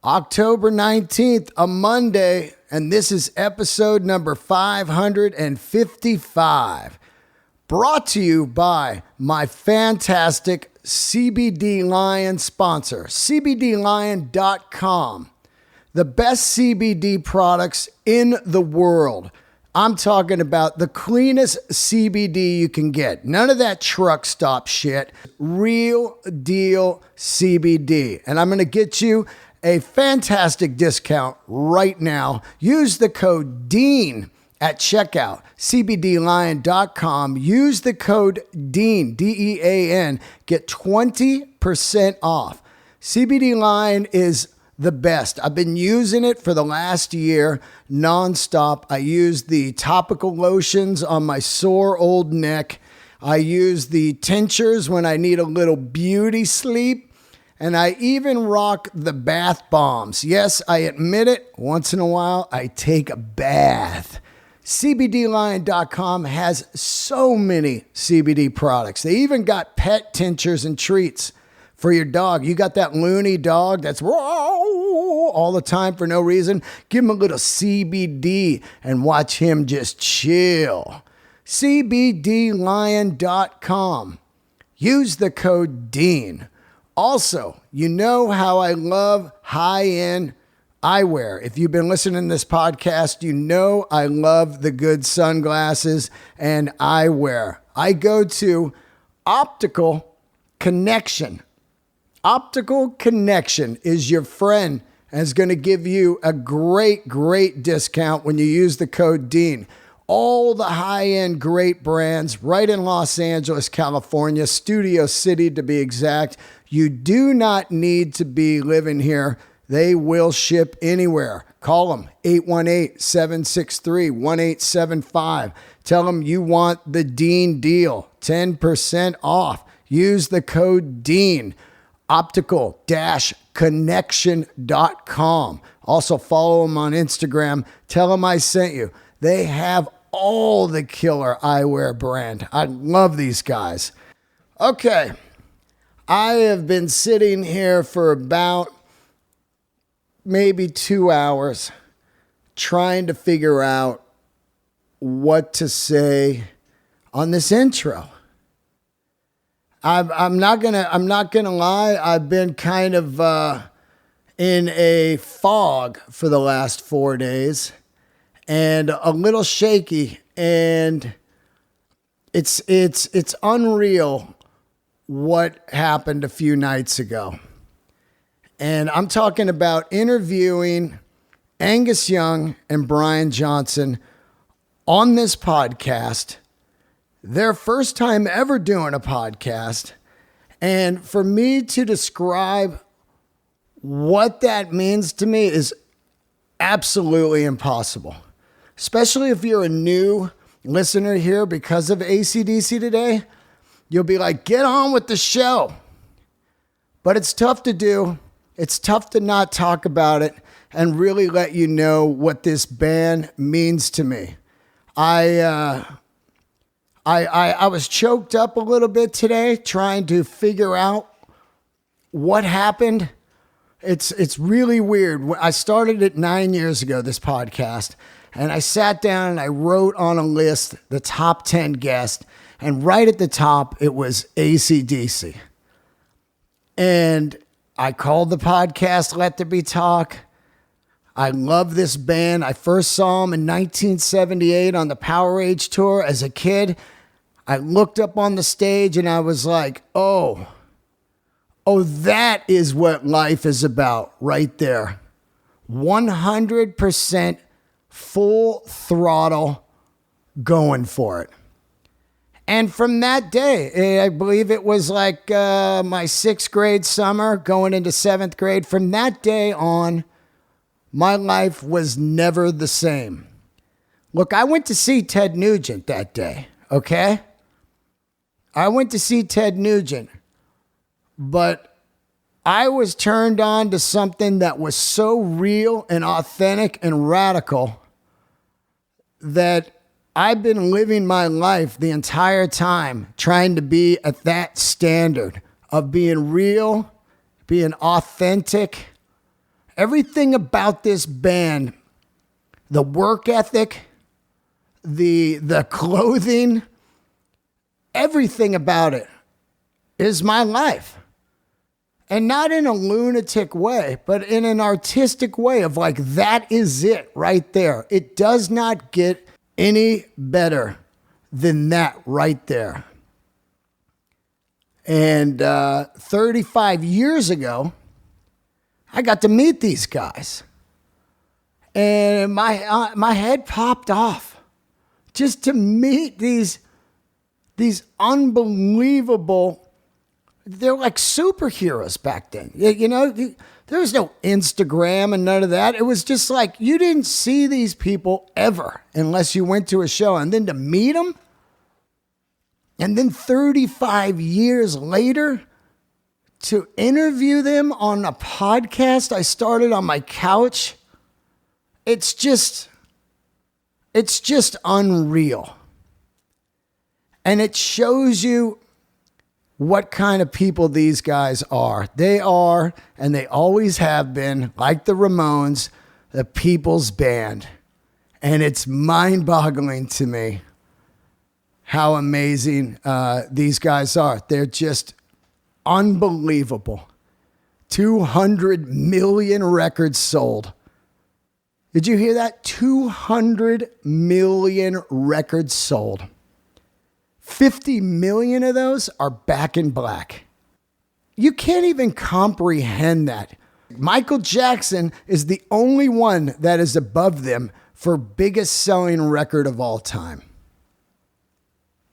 October 19th, a Monday, and this is episode number 555. Brought to you by my fantastic CBD Lion sponsor, CBDLion.com. The best CBD products in the world. I'm talking about the cleanest CBD you can get. None of that truck stop shit. Real deal CBD. And I'm going to get you a fantastic discount right now. Use the code DEAN at checkout, cbdlion.com. Use the code DEAN, D-E-A-N. Get 20% off. CBD Lion is the best. I've been using it for the last year nonstop. I use the topical lotions on my sore old neck. I use the tinctures when I need a little beauty sleep. And I even rock the bath bombs. Yes, I admit it. Once in a while, I take a bath. CBDLion.com has so many CBD products. They even got pet tinctures and treats for your dog. You got that loony dog that's all the time for no reason. Give him a little CBD and watch him just chill. CBDLion.com. Use the code DEAN. Also, you know how I love high-end eyewear. If you've been listening to this podcast, you know I love the good sunglasses and eyewear. I go to Optical Connection. Optical Connection is your friend and is going to give you a great discount when you use the code DEAN. All the high-end great brands right in Los Angeles, California, Studio City to be exact. You do not need to be living here. They will ship anywhere. Call them 818-763-1875. Tell them you want the Dean deal, 10% off. Use the code DEAN, optical-connection.com. Also follow them on Instagram. Tell them I sent you. They have all the killer eyewear brand. I love these guys. Okay. I have been sitting here for about maybe 2 hours trying to figure out what to say on this intro. I'm not gonna lie. I've been kind of in a fog for the last 4 days and a little shaky, and it's unreal what happened a few nights ago. And I'm talking about interviewing Angus Young and Brian Johnson on this podcast. Their first time ever doing a podcast. And for me to describe what that means to me is absolutely impossible. Especially if you're a new listener here because of ACDC today. You'll be like, get on with the show. But it's tough to do. It's tough to not talk about it and really let you know what this band means to me. I was choked up a little bit today trying to figure out what happened. It's really weird. I started it 9 years ago, this podcast, and I sat down and I wrote on a list the top 10 guests. And right at the top, it was ACDC. And I called the podcast Let There Be Talk. I love this band. I first saw them in 1978 on the Power Age tour as a kid. I looked up on the stage and I was like, oh, that is what life is about right there. 100% full throttle going for it. And from that day, I believe it was like my 6th grade summer going into 7th grade. From that day on, my life was never the same. Look, I went to see Ted Nugent that day, okay? I went to see Ted Nugent, but I was turned on to something that was so real and authentic and radical that I've been living my life the entire time trying to be at that standard of being real, being authentic, Everything about this band, the work ethic, the clothing, everything about it is my life. And not in a lunatic way, but in an artistic way of like, that is it right there. It does not get any better than that right there. And 35 years ago, I got to meet these guys. And my head popped off just to meet these unbelievable. They're like superheroes back then. You know, there was no Instagram and none of that. It was just like you didn't see these people ever unless you went to a show. And then to meet them, and then 35 years later, to interview them on a podcast I started on my couch, it's just unreal. And it shows you what kind of people these guys are. They are, and they always have been, like the Ramones, the people's band. And it's mind-boggling to me how amazing these guys are. They're just unbelievable. 200 million records sold. Did you hear that? 200 million records sold. 50 million of those are Back in Black. You can't even comprehend that. Michael Jackson is the only one that is above them for biggest selling record of all time.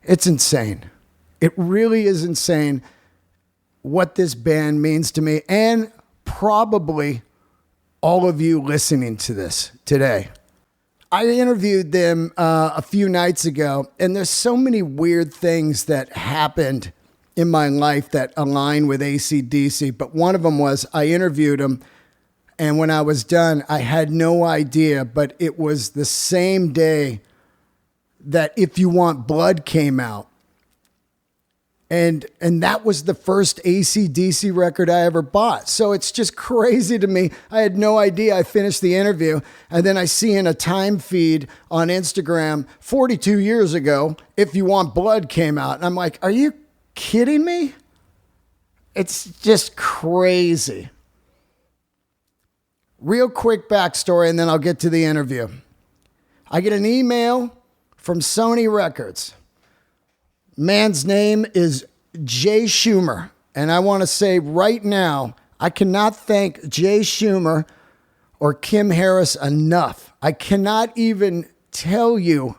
It's insane. It really is insane what this band means to me, and probably all of you listening to this today. I interviewed them a few nights ago, and there's so many weird things that happened in my life that align with ACDC, but one of them was I interviewed them, and when I was done, I had no idea, but it was the same day that If You Want Blood came out. And that was the first AC/DC record I ever bought. So it's just crazy to me. I had no idea. I finished the interview, and then I see in a time feed on Instagram, 42 years ago, If You Want Blood came out. And I'm like, are you kidding me? It's just crazy. Real quick backstory, and then I'll get to the interview. I get an email from Sony Records. Man's name is Jay Schumer. And I want to say right now, I cannot thank Jay Schumer or Kim Harris enough. I cannot even tell you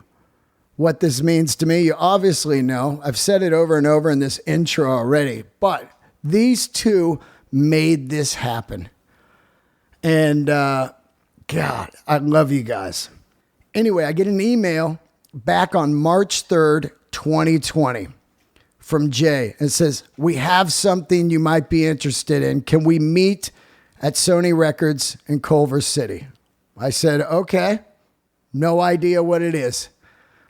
what this means to me. You obviously know. I've said it over and over in this intro already. But these two made this happen. And God, I love you guys. Anyway, I get an email back on March 3rd, 2020 from Jay. It says, we have something you might be interested in. Can we meet at Sony Records in Culver City? I said, okay. No idea what it is.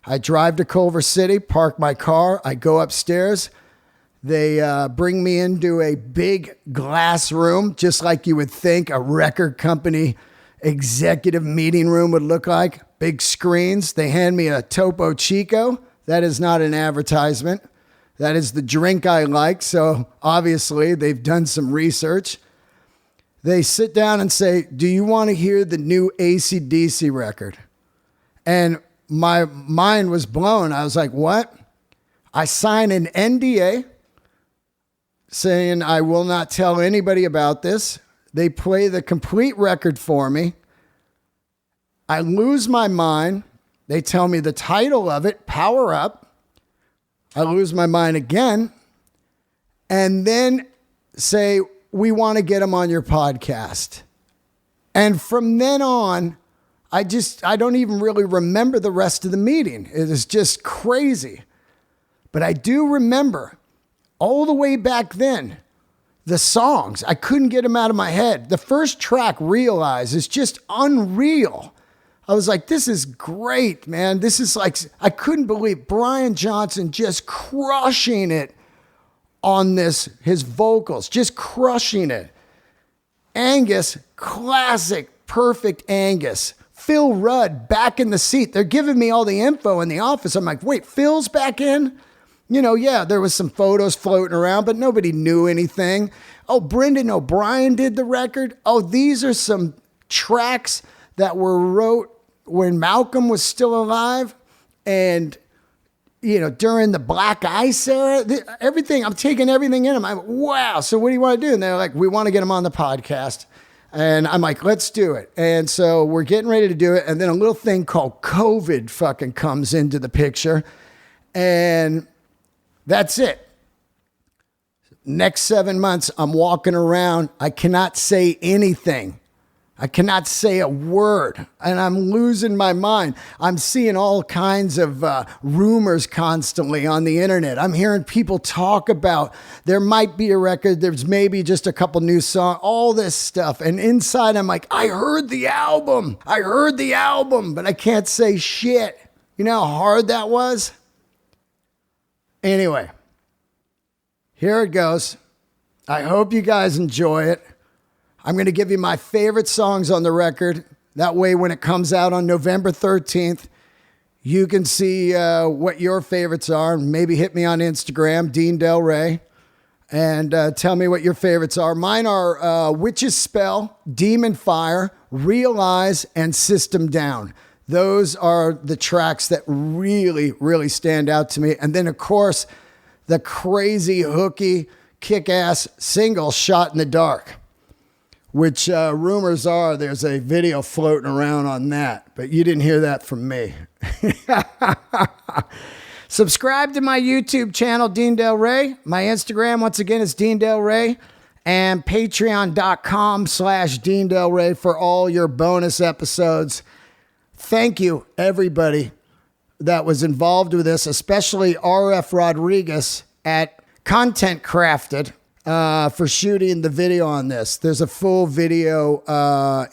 I drive to Culver City, park my car. I go upstairs. They bring me into a big glass room, just like you would think a record company executive meeting room would look like. Big screens. They hand me a Topo Chico. That is not an advertisement. That is the drink I like. So obviously they've done some research. They sit down and say, do you want to hear the new AC/DC record? And my mind was blown. I was like, what? I sign an NDA saying I will not tell anybody about this. They play the complete record for me. I lose my mind. They tell me the title of it, Power Up. I lose my mind again. And then say, we want to get them on your podcast. And from then on, I don't even really remember the rest of the meeting. It is just crazy. But I do remember all the way back then, the songs. I couldn't get them out of my head. The first track, Realize, is just unreal. I was like, this is great, man. This is like, I couldn't believe Brian Johnson just crushing it on this, his vocals, just crushing it. Angus, classic, perfect Angus. Phil Rudd back in the seat. They're giving me all the info in the office. I'm like, wait, Phil's back in? You know, yeah, there was some photos floating around, but nobody knew anything. Oh, Brendan O'Brien did the record. Oh, these are some tracks that were wrote when Malcolm was still alive and, you know, during the Black Ice era, everything. I'm taking everything in. I'm like, wow. So what do you want to do? And they're like, we want to get him on the podcast. And I'm like, let's do it. And so we're getting ready to do it. And then a little thing called COVID fucking comes into the picture. And that's it. Next 7 months, I'm walking around. I cannot say anything. I cannot say a word. And I'm losing my mind. I'm seeing all kinds of rumors constantly on the internet. I'm hearing people talk about there might be a record. There's maybe just a couple new songs, all this stuff. And inside, I'm like, I heard the album. I heard the album, but I can't say shit. You know how hard that was? Anyway, here it goes. I hope you guys enjoy it. I'm going to give you my favorite songs on the record. That way, when it comes out on November 13th, you can see what your favorites are. Maybe hit me on Instagram, Dean Del Rey, and tell me what your favorites are. Mine are Witch's Spell, Demon Fire, Realize, and System Down. Those are the tracks that really, really stand out to me. And then, of course, the crazy, hooky, kick-ass single, Shot in the Dark, which rumors are there's a video floating around on that. But you didn't hear that from me. Subscribe to my YouTube channel, Dean Del Rey. My Instagram, once again, is Dean Del Rey. And patreon.com/Dean Del Rey for all your bonus episodes. Thank you, everybody that was involved with this, especially RF Rodriguez at Content Crafted for shooting the video on this. There's a full video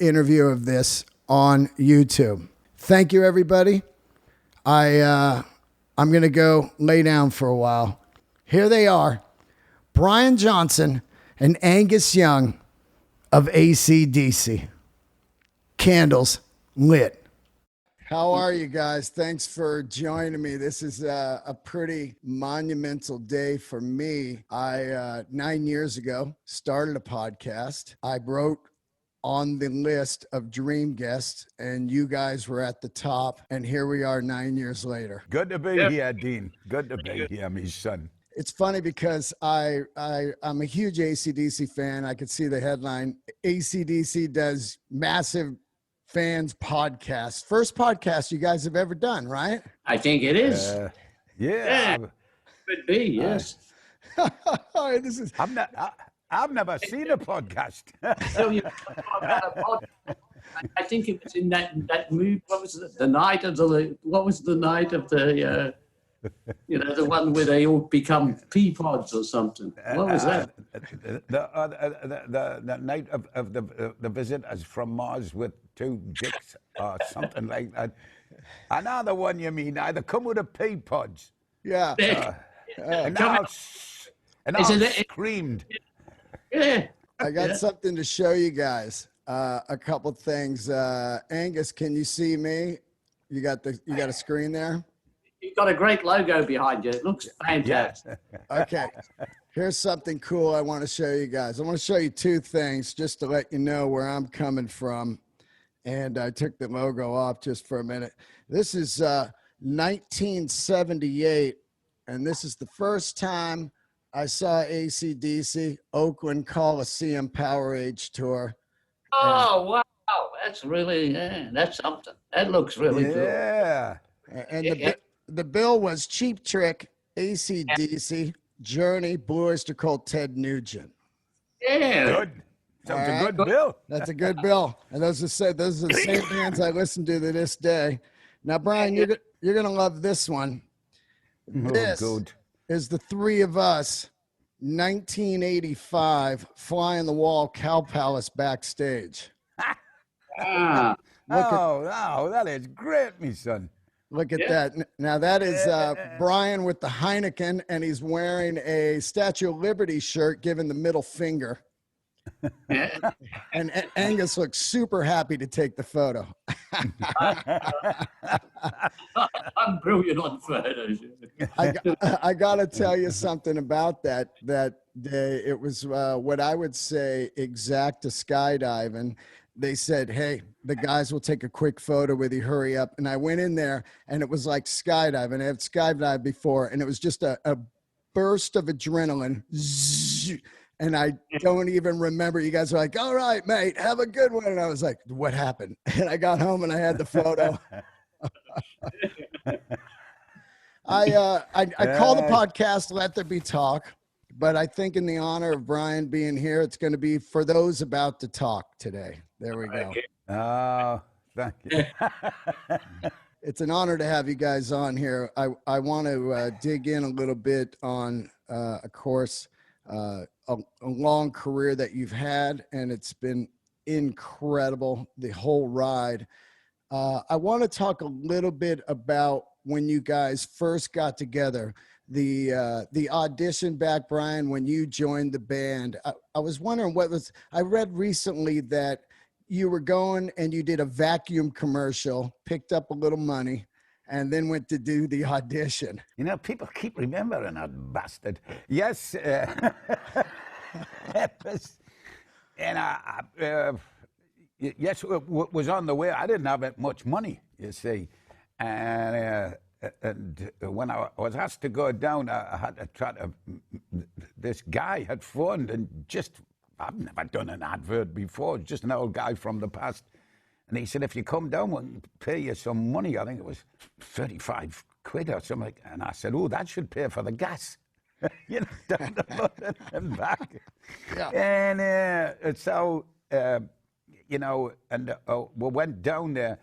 interview of this on YouTube. Thank you, everybody. I'm going to go lay down for a while. Here they are, Brian Johnson and Angus Young of ACDC. Candles lit. How are you guys? Thanks for joining me. This is a pretty monumental day for me. I 9 years ago started a podcast. I wrote on the list of dream guests, and you guys were at the top. And here we are 9 years later. Good to be here, Dean. Good to be here, my son. It's funny because I'm a huge AC/DC fan. I could see the headline, AC/DC does massive fans podcast. First podcast you guys have ever done, right? I think it is. Yeah. Could be, yes. This is. I've never seen a podcast. So you about a podcast. I think it was in that movie. What was it? The night of the. What was the night of the? You know, the one where they all become pea pods or something. What was that? The night of the visitors from Mars with two dicks or something like that. Another one you mean? Either come with a pea pods. Yeah. And I screamed. Yeah. I got something to show you guys. A couple things. Angus, can you see me? You got a screen there? You've got a great logo behind you. It looks fantastic. Okay. Here's something cool I want to show you guys. I want to show you two things just to let you know where I'm coming from. And I took the logo off just for a minute. This is 1978, and this is the first time I saw AC/DC, Oakland Coliseum Powerade Tour. Oh, wow. That's really, that's something. That looks really good. Yeah. And the bill was Cheap Trick, AC/DC, Journey, Blue Oyster Cult, Ted Nugent. Yeah. Good. That's a good bill. That's a good bill. And those are the same bands I listen to this day. Now, Brian, you're gonna love this one. This is the three of us, 1985, Fly on the Wall, Cow Palace backstage. Ah. That is great, me son. Look at that. Now, that is Brian with the Heineken, and he's wearing a Statue of Liberty shirt, giving the middle finger. Yeah. And Angus looks super happy to take the photo. I'm brilliant on photos. I got to tell you something about that day. It was what I would say exact to skydiving. They said, "Hey, the guys will take a quick photo with you. Hurry up!" And I went in there, and it was like skydiving. I had skydived before, and it was just a burst of adrenaline. Zzz, and I don't even remember. You guys were like, "All right, mate, have a good one." And I was like, "What happened?" And I got home and I had the photo. I call the podcast "Let There Be Talk," but I think in the honor of Brian being here, it's going to be "For Those About to Talk" today. There we go. Oh, thank you. It's an honor to have you guys on here. I want to dig in a little bit on, of course, a long career that you've had, and it's been incredible, the whole ride. I want to talk a little bit about when you guys first got together, the audition back, Brian, when you joined the band. I was wondering I read recently that you were going and you did a vacuum commercial, picked up a little money, and then went to do the audition. You know, people keep remembering that bastard. Yes. Yes, it was on the way. I didn't have that much money, you see. And when I was asked to go down, I had to try to, this guy had phoned and I've never done an advert before, just an old guy from the past. And he said, if you come down, we'll pay you some money. I think it was 35 quid or something. And I said, oh, that should pay for the gas. You know, down the road and back. Yeah. And so, you know, and we went down there.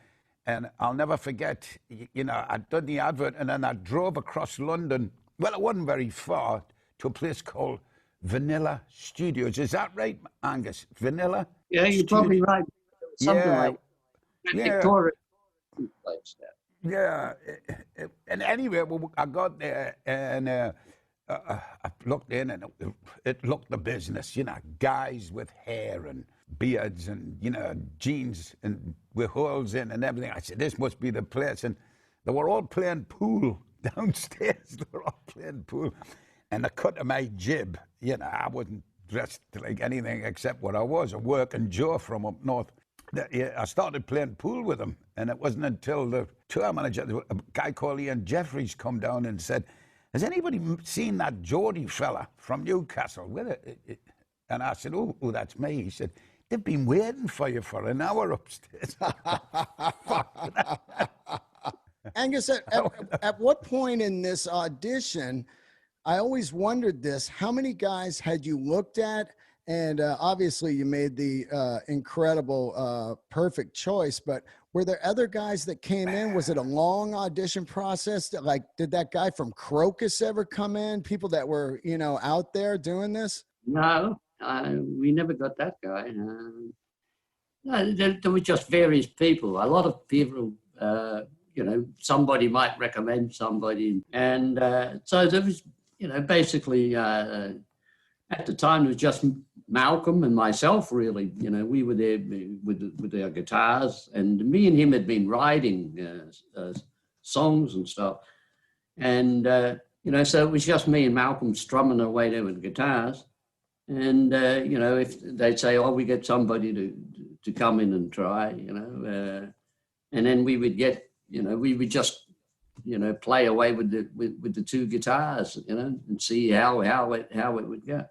And I'll never forget, you know, I'd done the advert and then I drove across London. Well, it wasn't very far, to a place called Vanilla Studios. Is that right, Angus? Vanilla? Yeah, you're probably right. Something like Victoria place there. Yeah. And anyway, I got there and I looked in and it looked the business, you know, guys with hair and beards and, you know, jeans and with holes in and everything. I said, this must be the place. And they were all playing pool downstairs. They were all playing pool. And the cut of my jib, you know, I wasn't dressed like anything except what I was, a working Joe from up north. I started playing pool with them. And it wasn't until the tour manager, a guy called Ian Jeffries, come down and said, has anybody seen that Geordie fella from Newcastle? And I said, oh, that's me. He said, they've been waiting for you for an hour upstairs. Angus, at what point in this audition, I always wondered this, how many guys had you looked at? And obviously you made the incredible, perfect choice, but were there other guys that came in? Was it a long audition process? Did that guy from Crocus ever come in? People that were, you know, out there doing this? No, we never got that guy. No, there were just various people. A lot of people, you know, somebody might recommend somebody. And so there was, you know, basically at the time it was just Malcolm and myself, really. You know, we were there with our guitars, and me and him had been writing songs and stuff. And, you know, so it was just me and Malcolm strumming away there with guitars. And, you know, if they'd say, oh, we get somebody to come in and try, you know, and then we would get, you know, we would just, you know, play away with the two guitars, you know, and see how it would go.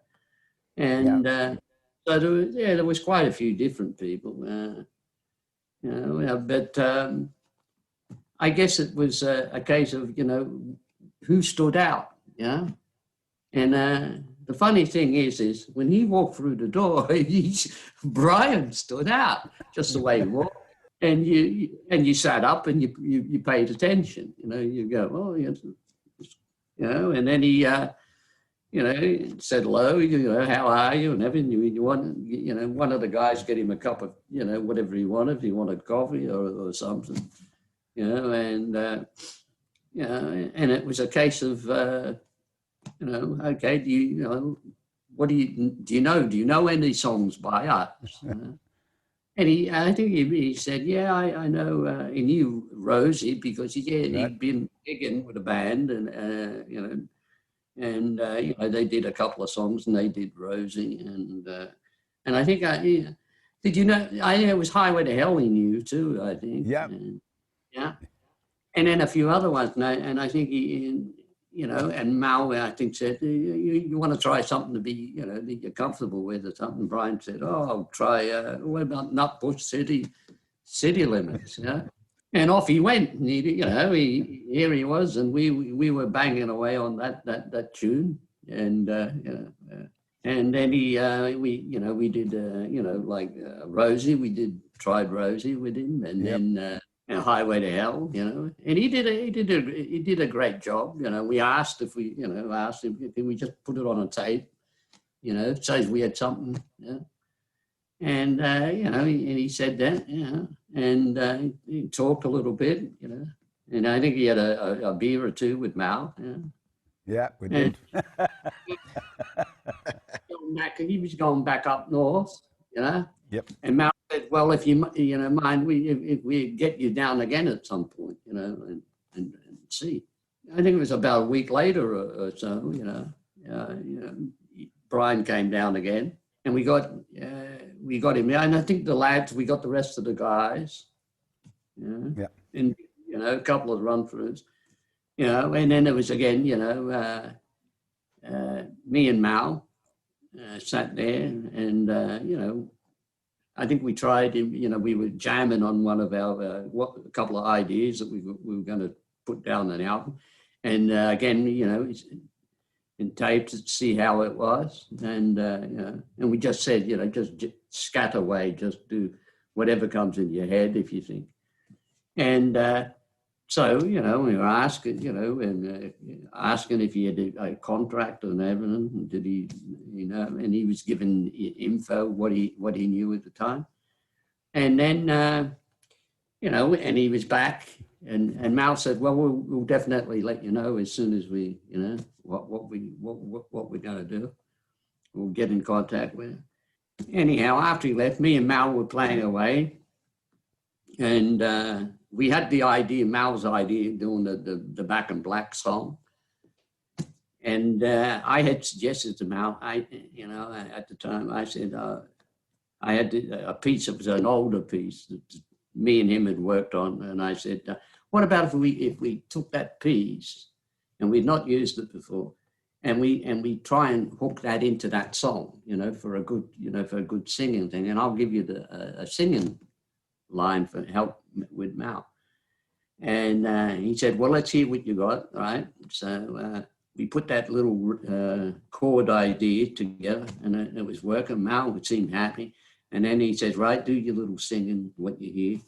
And so there was quite a few different people, you know, but I guess it was a case of, you know, who stood out, you know, and the funny thing is when he walked through the door, Brian stood out just the way he walked. And you sat up and you paid attention, you know, you go, oh, yes, you know, and then he, you know, said hello, you know, how are you and everything. You want, you know, one of the guys get him a cup of, you know, whatever he wanted. If he wanted coffee or something, you know, and, you know, and it was a case of, you know, okay, do you know, what do you know any songs by us? And I think he said, yeah, I know. He knew Rosie because he'd been gigging with a band, and you know, and you know, they did a couple of songs, and they did Rosie, and I think did you know? I think it was Highway to Hell he knew too. I think. Yeah. Yeah. And then a few other ones, and I think you know, and Mal, I think, said, you want to try something to be, you know, that you're comfortable with or something. Brian said, oh, I'll try, what about Nutbush City Limits, yeah? And off he went, and you know, here he was, and we were banging away on that tune, and, you know, and then we did, you know, like Rosie, tried Rosie with him, and then, Highway to Hell, you know, and he did a great job. You know, we asked if we, you know, asked him if we just put it on a tape, you know, says we had something, yeah. And you know, he said that, you know, and he talked a little bit, you know, and I think he had a beer or two with Mal. Yeah, yeah, we did. He was going back up north, you know. Yep. And Mal said, well, if you know, mind, if we get you down again at some point, you know, and see. I think it was about a week later or so, you know, Brian came down again, and we got him there. And I think the lads, we got the rest of the guys, you know, and, you know, a couple of run-throughs, you know, and then it was again, you know, me and Mal sat there, and, you know, I think we tried, you know, we were jamming on one of our, a couple of ideas that we were going to put down an album. And again, you know, in tapes to see how it was. And, you know, and we just said, you know, just scatter away, just do whatever comes in your head if you think. And so, you know, we were asking, you know, and asking if he had a contract and everything. And did he, you know, and he was given info, what he knew at the time. And then, you know, and he was back, and Mal said, well, we'll definitely let you know as soon as we, you know, what we're going to do. We'll get in contact with him. Anyhow, after he left, me and Mal were playing away, and we had the idea, Mal's idea, doing the Back in Black song. And I had suggested to Mal, you know, at the time, I said, I had a piece, it was an older piece that me and him had worked on. And I said, what about if we took that piece, and we'd not used it before, and we try and hook that into that song, you know, for a good singing thing. And I'll give you a singing line for help with Mal. And he said, well, let's hear what you got, right? So we put that little chord idea together, and it was working. Mal seemed happy. And then he said, right, do your little singing, what you hear.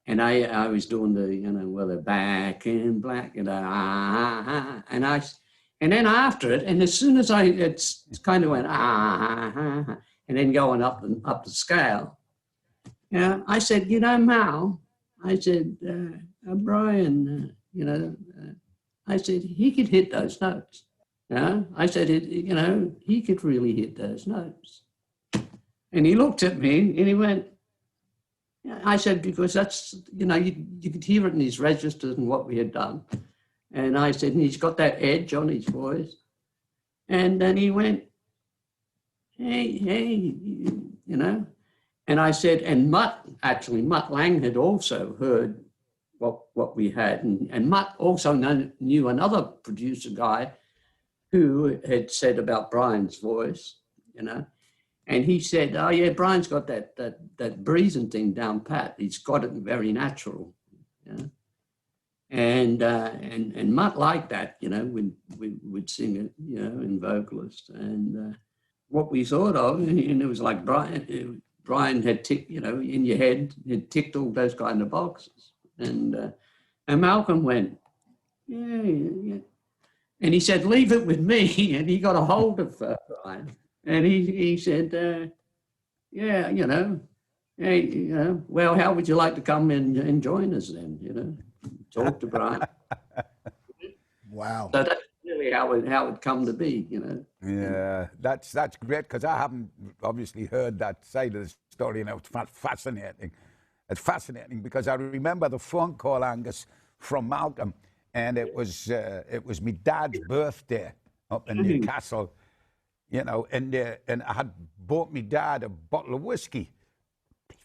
And I was doing the, you know, well, the Back in Black, you know, and then after it, and as soon as it's kind of went, and then going up the scale, yeah, I said, you know, Mal, I said, Brian, you know, I said, he could hit those notes. Yeah, I said, you know, he could really hit those notes. And he looked at me and he went, I said, because that's, you know, you could hear it in his registers and what we had done. And I said, and he's got that edge on his voice. And then he went, hey, you know. And I said, and Mutt Lang had also heard what we had. And Mutt also knew another producer guy who had said about Brian's voice, you know. And he said, oh, yeah, Brian's got that breathing thing down pat. He's got it very natural. You know? And Mutt liked that, you know, we'd sing it, you know, in vocalist. And what we thought of, and it was like Brian had ticked, you know, in your head, had ticked all those kind of boxes. And Malcolm went, yeah. And he said, leave it with me. And he got a hold of Brian. And he said, yeah, you know, hey, you know, well, how would you like to come and join us then, you know, talk to Brian. Wow. So that's really exactly how it come to be, you know. Yeah, that's great, because I haven't obviously heard that side of the story, and it's fascinating. It's fascinating because I remember the phone call, Angus, from Malcolm, and it was my dad's birthday up in Newcastle, you know, and I had bought my dad a bottle of whiskey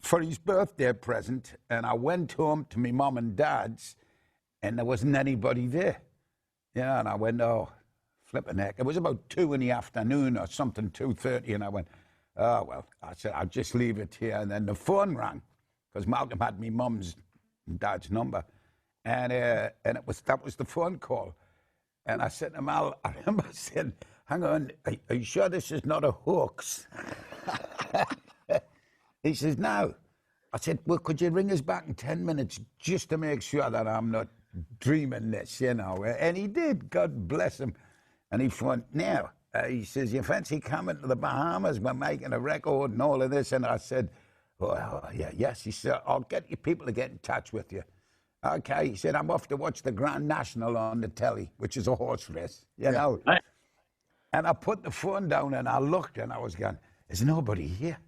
for his birthday present, and I went home to my mum and dad's, and there wasn't anybody there. Yeah, and I went, oh, flipping heck. It was about 2 in the afternoon or something, 2:30, and I went, oh, well, I said, I'll just leave it here. And then the phone rang, because Malcolm had my mum's and dad's number, and that was the phone call. And I said to him, I remember saying, hang on, are you sure this is not a hoax? He says, no. I said, well, could you ring us back in 10 minutes just to make sure that I'm not dreaming this, you know? And he did, God bless him. And he phoned, now, he says, you fancy coming to the Bahamas? We're making a record and all of this. And I said, oh, yeah, yes. He said, I'll get you people to get in touch with you. Okay, he said, I'm off to watch the Grand National on the telly, which is a horse race, you know? And I put the phone down and I looked and I was going, there's nobody here.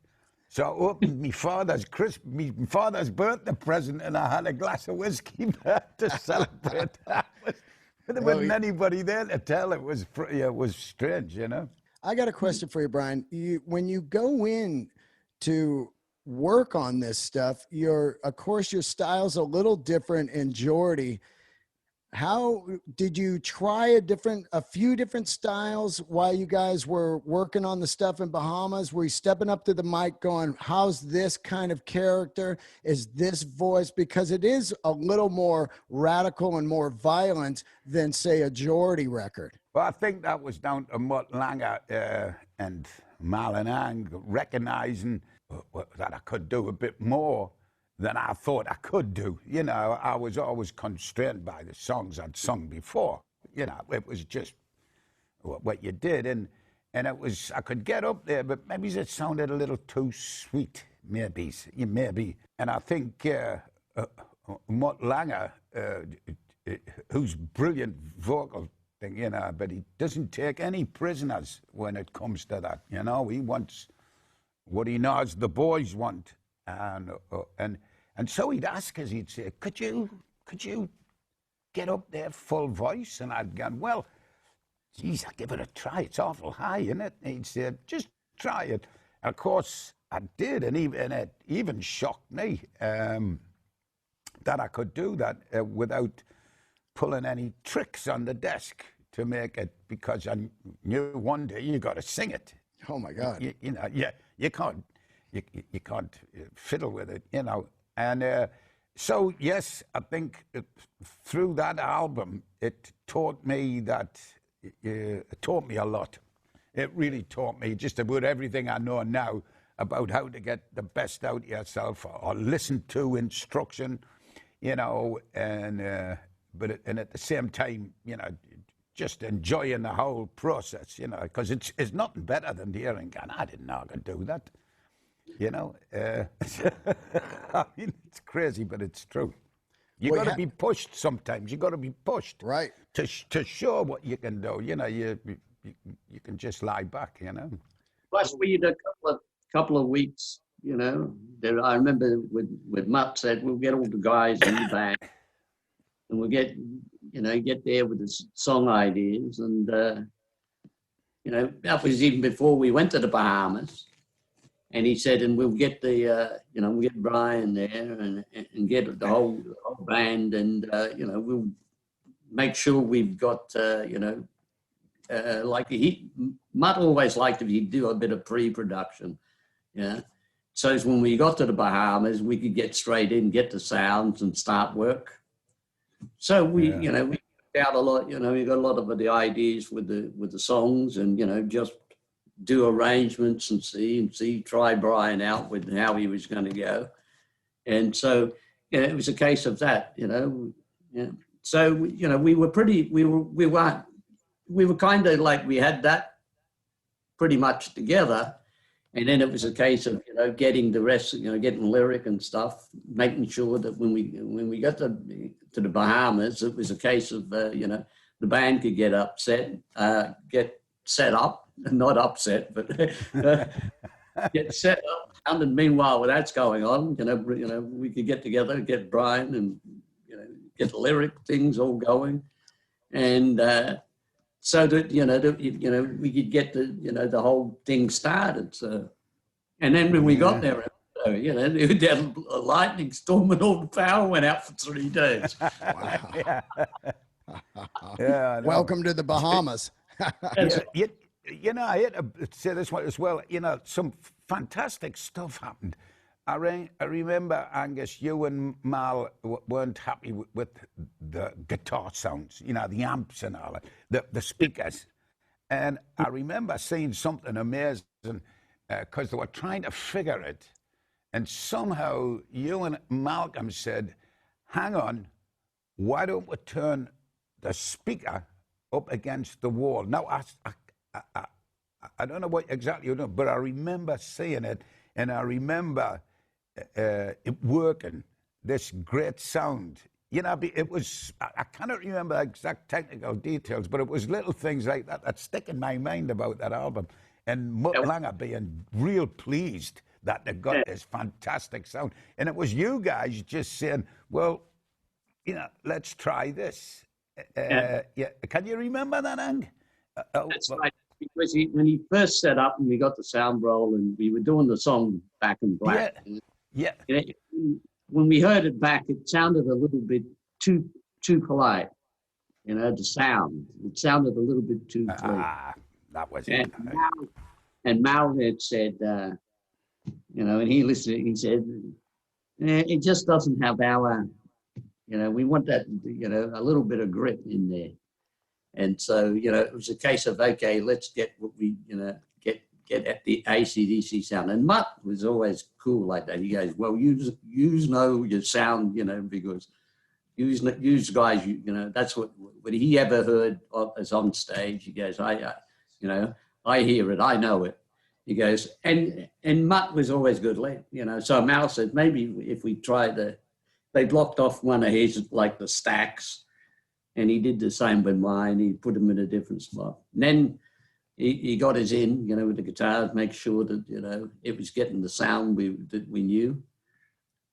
So I opened my father's birthday present, and I had a glass of whiskey to celebrate. There wasn't anybody there to tell. It was strange, you know. I got a question for you, Brian. When you go in to work on this stuff, of course your style's a little different in Geordie. How did you try a few different styles while you guys were working on the stuff in Bahamas? Were you stepping up to the mic going, how's this kind of character? Is this voice? Because it is a little more radical and more violent than, say, a Geordie record. Well, I think that was down to Mutt Langer and Marlon Ang recognizing that I could do a bit more than I thought I could do. You know, I was always constrained by the songs I'd sung before. You know, it was just what you did. And it was, I could get up there, but maybe it sounded a little too sweet, maybe. And I think Mutt Langer, who's brilliant vocal thing, you know, but he doesn't take any prisoners when it comes to that. You know, he wants what he knows the boys want. And so he'd ask us, he'd say, could you get up there full voice? And I'd go, well, geez, I'll give it a try. It's awful high, isn't it? And he'd say, just try it. And of course, I did, and it even shocked me that I could do that without pulling any tricks on the desk to make it, because I knew one day you got to sing it. Oh my God! You know, you can't. You can't fiddle with it, you know. And so, yes, I think through that album, it taught me a lot. It really taught me just about everything I know now about how to get the best out of yourself, or listen to instruction, you know, and at the same time, you know, just enjoying the whole process, you know, because it's nothing better than the hearing going, I didn't know I could do that. You know, I mean, it's crazy, but it's true. You got to be pushed sometimes. You got to be pushed, right, to show what you can do. You know, you can just lie back. You know. Plus, we had a couple of weeks. You know, I remember with Mutt said we'll get all the guys in the band, and we'll get there with the song ideas, and you know, that was even before we went to the Bahamas. And he said, and we'll get we'll get Brian there and get the whole band, and we'll make sure we've got Mutt always liked if he'd do a bit of pre-production, yeah. So when we got to the Bahamas, we could get straight in, get the sounds, and start work. So we worked out a lot. You know, we got a lot of the ideas with the songs, and just do arrangements and try Brian out with how he was going to go. And so, it was a case of that, So, we were kind of like, we had that pretty much together. And then it was a case of, getting the rest, getting lyric and stuff, making sure that when we got to the Bahamas, it was a case of, the band could get get set up, not upset, but get set up. And meanwhile, when that's going on, we could get together, get Brian, and get the lyric things all going, and so that we could get the whole thing started. So, and then when we got there, a lightning storm and all the power went out for 3 days. Wow. Yeah. Welcome to the Bahamas. I had to say this one as well. Some fantastic stuff happened. I remember, Angus, you and Mal weren't happy with the guitar sounds, the amps and all that, the speakers. And I remember seeing something amazing because they were trying to figure it. And somehow you and Malcolm said, hang on, why don't we turn the speaker up against the wall? Now, I don't know what exactly you know, but I remember seeing it, and I remember it working, this great sound. It was, I cannot remember the exact technical details, but it was little things like that stick in my mind about that album. And Mutt Lange being real pleased that they got this fantastic sound. And it was you guys just saying, well, let's try this. Can you remember that, Ang? That's right. Because when he first set up and we got the sound roll and we were doing the song Back in Black. Yeah. When we heard it back, it sounded a little bit too polite. The sound. It sounded a little bit too clean. That was and it. And Mal had said, and he listened, he said, it just doesn't have our, we want that, a little bit of grit in there. And so, it was a case of, okay, let's get what we, get at the ACDC sound. And Mutt was always cool like that. He goes, well, you know your sound, because you guys, that's what he ever heard as on stage. He goes, I hear it, I know it. He goes, and Mutt was always good, so Mal said, maybe if we try they blocked off one of his, like the stacks, and he did the same with mine. He put them in a different spot. And then he got us in, with the guitars, make sure that, it was getting the sound that we knew.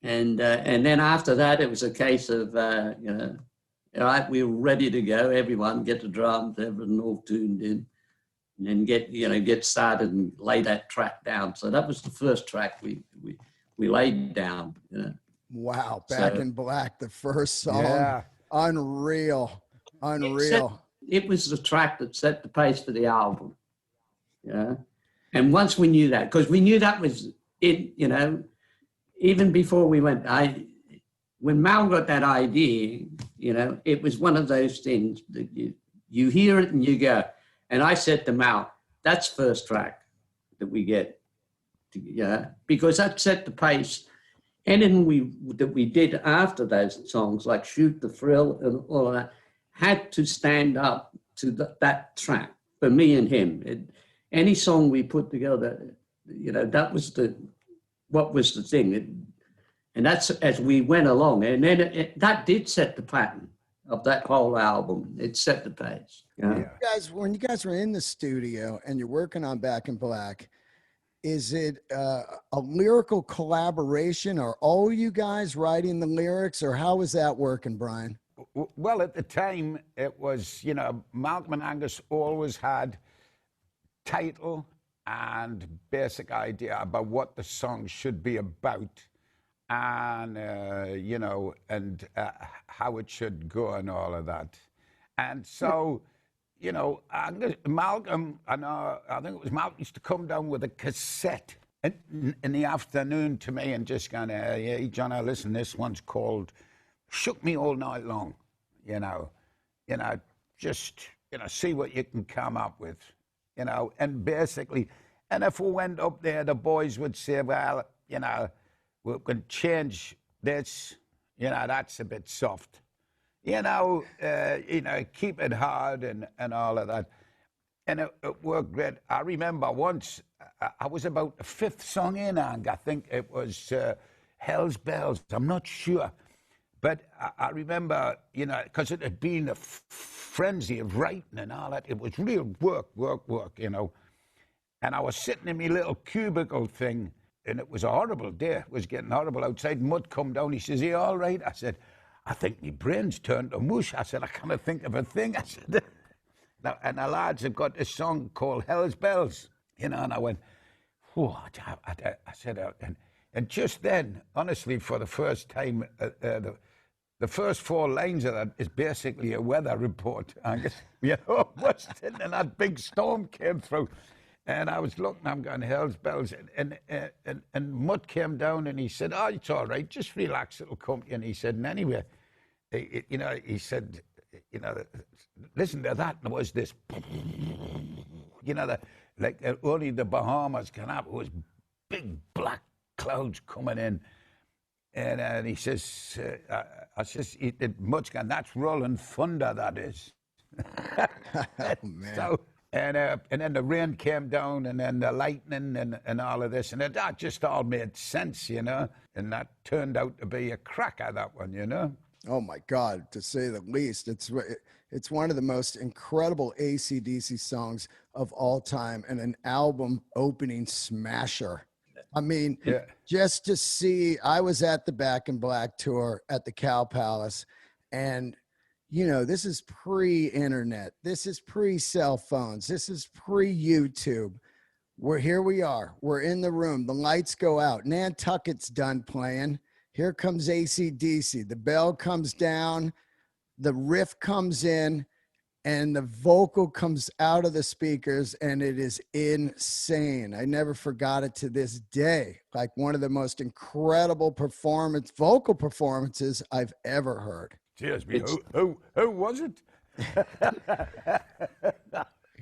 And then after that, it was a case of, all right, we were ready to go. Everyone get the drums, everything all tuned in, and then get started and lay that track down. So that was the first track we laid down. Wow, Back in Black, the first song. Yeah. Unreal. It was the track that set the pace for the album. Yeah. And once we knew that, because we knew that was it, even before we went, when Mal got that idea, it was one of those things that you hear it and you go. And I said to Mal, that's first track that we get, because that set the pace. Anything that we did after those songs, like Shoot the Thrill and all of that, had to stand up to that track for me and him. Any song we put together, that was what was the thing. And that's as we went along. And then that did set the pattern of that whole album. It set the pace. Yeah. When you guys were in the studio and you're working on Back in Black, is it a lyrical collaboration? Are all you guys writing the lyrics, or how is that working, Brian? Well, at the time, it was, Malcolm and Angus always had title and basic idea about what the song should be about, and, and how it should go and all of that. And so, Malcolm, I think it was Malcolm, used to come down with a cassette in the afternoon to me and just kind of, hey, John, listen, this one's called Shook Me All Night Long, just, see what you can come up with, and basically, and if we went up there, the boys would say, well, we can change this, that's a bit soft. Keep it hard and all of that. And it worked great. I remember once, I was about the fifth song in, and I think it was Hell's Bells. I'm not sure. But I remember, you know, because it had been a frenzy of writing and all that. It was real work, you know. And I was sitting in my little cubicle thing, and it was a horrible day. It was getting horrible outside. Mud come down. He says, "Are you all right?" I said, "I think my brain's turned to mush." I said, "I can't think of a thing." I said, now, and the lads have got this song called Hell's Bells, you know, and I went, "Oh," I said, and just then, honestly, for the first time, the first 4 lines of that is basically a weather report, Angus. You know, and that big storm came through. And I was looking, I'm going, Hell's Bells. And Mutt came down and he said, "Oh, it's all right, just relax, it'll come." And he said, and anyway, you know, he said, you know, listen to that. And it was this, you know, like only the Bahamas can have. It was big black clouds coming in. And he says, I says, Mutt's going, "That's rolling thunder, that is." Oh, man. So, and then the rain came down, and then the lightning, and all of this, and that just all made sense, you know. And that turned out to be a cracker, that one, you know. Oh my God, to say the least. It's one of the most incredible ACDC songs of all time, and an album opening smasher. I mean, Yeah. just to see, I was at the Back in Black tour at the Cow Palace, and you know, this is pre-internet. This is pre-cell phones. This is pre-YouTube. Here we are. We're in the room. The lights go out. Nantucket's done playing. Here comes ACDC. The bell comes down. The riff comes in. And the vocal comes out of the speakers, and it is insane. I never forgot it to this day. Like one of the most incredible vocal performances I've ever heard. Cheers, me. Who was it?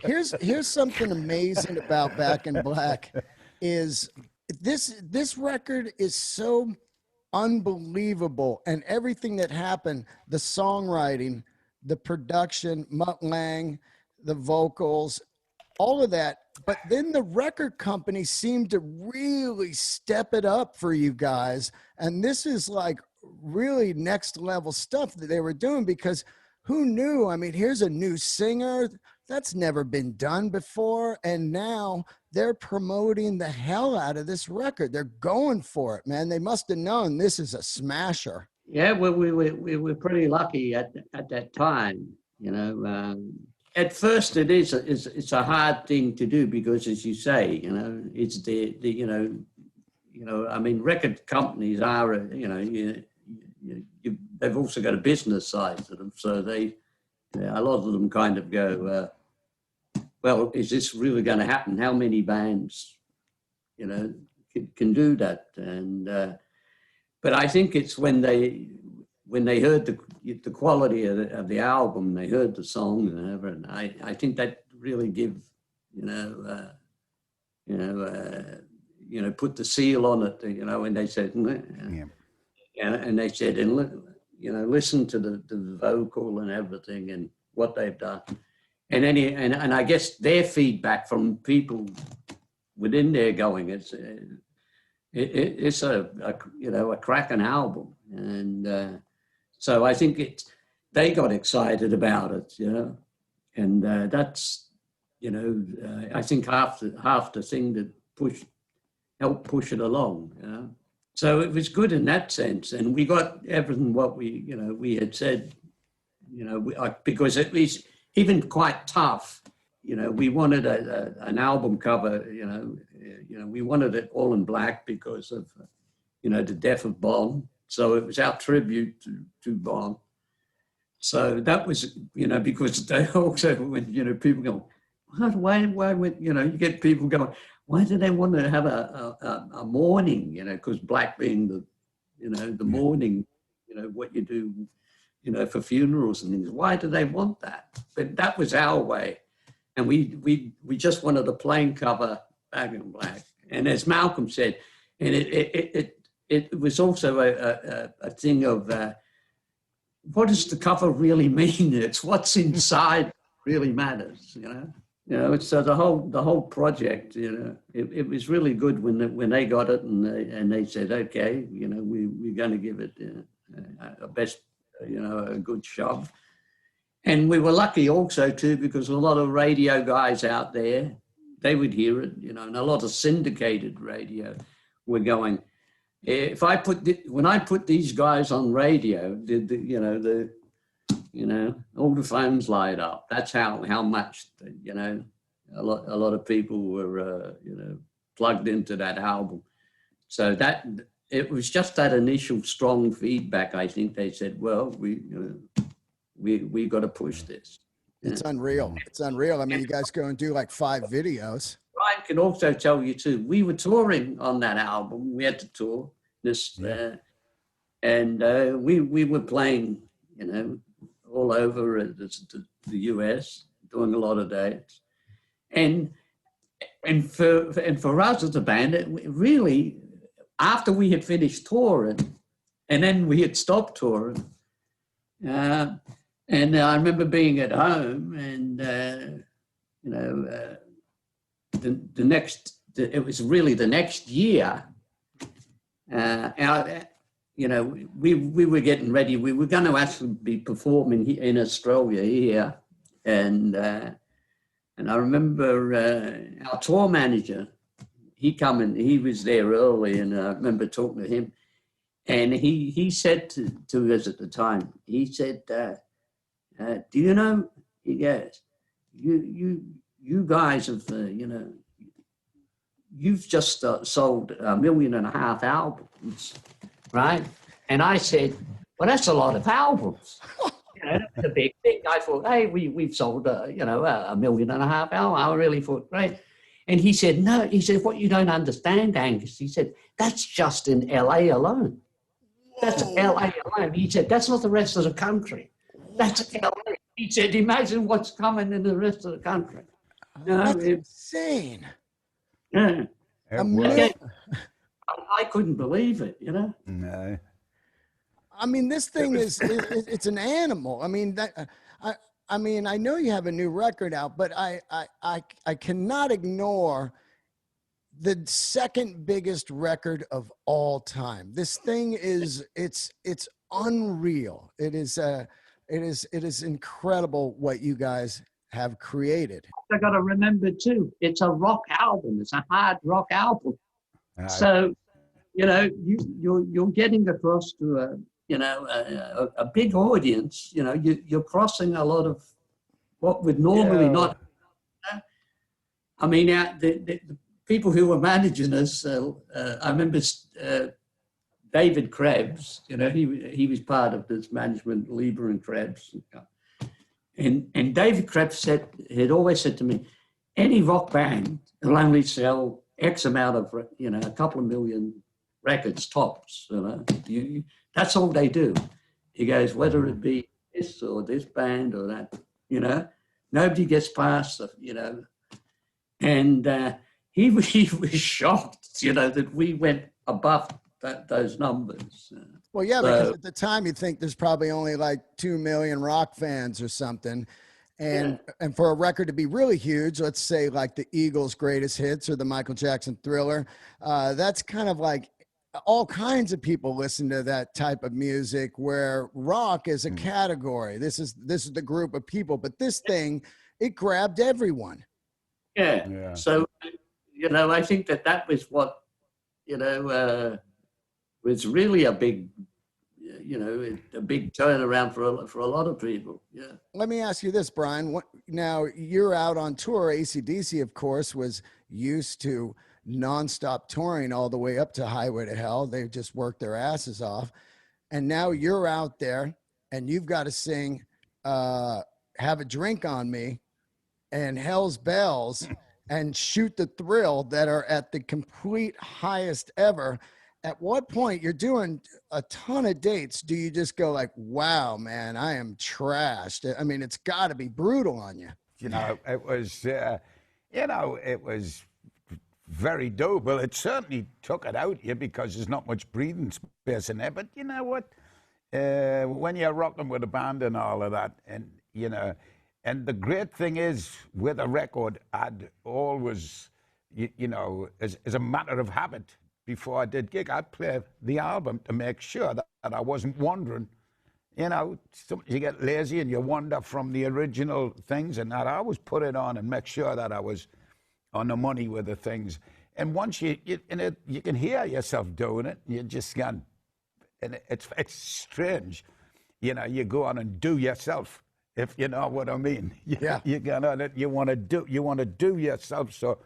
Here's something amazing about Back in Black is this record is so unbelievable, and everything that happened, the songwriting, the production, Mutt Lange, the vocals, all of that. But then the record company seemed to really step it up for you guys. And this is like really next level stuff that they were doing, because who knew? I mean, here's a new singer that's never been done before. And now they're promoting the hell out of this record. They're going for it, man. They must have known this is a smasher. Yeah, well, we were pretty lucky at that time, you know. At first, it's a hard thing to do because, as you say, you know, it's the you know, I mean, record companies are, you know, they've also got a business side to them, so a lot of them kind of go, well, is this really going to happen? How many bands, you know, can do that? And but I think it's when they heard the quality of the album, they heard the song and whatever, and I think that really give, put the seal on it, you know, and they said, and they said, and you know, listen to the vocal and everything and what they've done, and I guess their feedback from people within there going, it's a cracking album, and so I think they got excited about it, you know, and that's, you know, I think half the thing that helped push it along, you know. So it was good in that sense, and we got everything what we had said, you know, because it was even quite tough. You know, we wanted an album cover, you know, we wanted it all in black because of, you know, the death of Bon. So it was our tribute to Bon. So that was, you know, because they also, when, you know, people go, why would, you know, you get people going, why do they want to have a mourning, you know, because black being the, you know, the mourning, you know, what you do, you know, for funerals and things. Why do they want that? But that was our way. And we just wanted a plain cover, Back in Black. And as Malcolm said, and it was also a thing of what does the cover really mean? It's what's inside really matters, you know. You know, so the whole project, you know, it was really good when they got it and they said, okay, you know, we're going to give it, a best, a good shove. And we were lucky also too, because a lot of radio guys out there, they would hear it, and a lot of syndicated radio were going, when I put these guys on radio, all the phones light up. That's how much, a lot of people were, plugged into that album. So that it was just that initial strong feedback. I think they said, well, we got to push this. It's unreal. It's unreal. I mean, you guys go and do like 5 videos. Brian can also tell you too, we were touring on that album. We had to tour this, and we were playing, all over the US, doing a lot of dates. And for us as a band, it really, after we had finished touring, and then we had stopped touring, and I remember being at home, and it was really the next year. We were getting ready. We were going to actually be performing in Australia here, and I remember our tour manager. He come and he was there early, and I remember talking to him, and he said to us at the time. He said, "Do you know?" He goes, "You guys have you've just sold 1.5 million albums." Right? And I said, well, that's a lot of albums. That's a big thing. I thought, hey, we've sold, 1.5 million albums. I really thought, great. And he said, no. He said, what you don't understand, Angus, he said, that's just in LA alone. That's LA alone. He said, that's not the rest of the country. That's LA. He said, imagine what's coming in the rest of the country. That's insane. Yeah. I couldn't believe it, No. I mean, this thing it's an animal. I mean, I know you have a new record out, but I cannot ignore the second biggest record of all time. This thing is it's unreal. It is incredible what you guys have created. I got to remember too, it's a rock album. It's a hard rock album. So, you're getting across to a big audience. You're crossing a lot of what would normally not. I mean, the people who were managing us. I remember David Krebs. He was part of this management, Lieber and Krebs, and David Krebs had always said to me, any rock band will only sell X amount of, a couple of million records tops. That's all they do. He goes, whether it be this or this band or that, nobody gets past, and he was shocked, that we went above those numbers. Well, yeah, because at the time you think there's probably only like 2 million rock fans or something. And for a record to be really huge, let's say like the Eagles' Greatest Hits or the Michael Jackson Thriller, that's kind of like all kinds of people listen to that type of music, where rock is a category. This is the group of people, but this thing, it grabbed everyone. Yeah. So, I think that was what, was really a big, a big turnaround for a lot of people. Yeah. Let me ask you this, Brian. Now you're out on tour. ACDC, of course, was used to nonstop touring all the way up to Highway to Hell. They've just worked their asses off. And now you're out there and you've got to sing Have a Drink on Me and Hell's Bells and Shoot the Thrill that are at the complete highest ever. At what point, you're doing a ton of dates, do you just go like, wow, man, I am trashed? I mean, it's got to be brutal on you. It was, it was very doable. It certainly took it out of you because there's not much breathing space in there. But you know what? When you're rocking with a band and all of that, and, and the great thing is with a record, I'd always, as a matter of habit, before I did gig, I'd play the album to make sure that I wasn't wandering. You know, you get lazy and you wander from the original things, and that I always put it on and make sure that I was on the money with the things. And once you can hear yourself doing it, you just can, and it's strange. You know, you go on and do yourself, if you know what I mean. You want to do yourself, so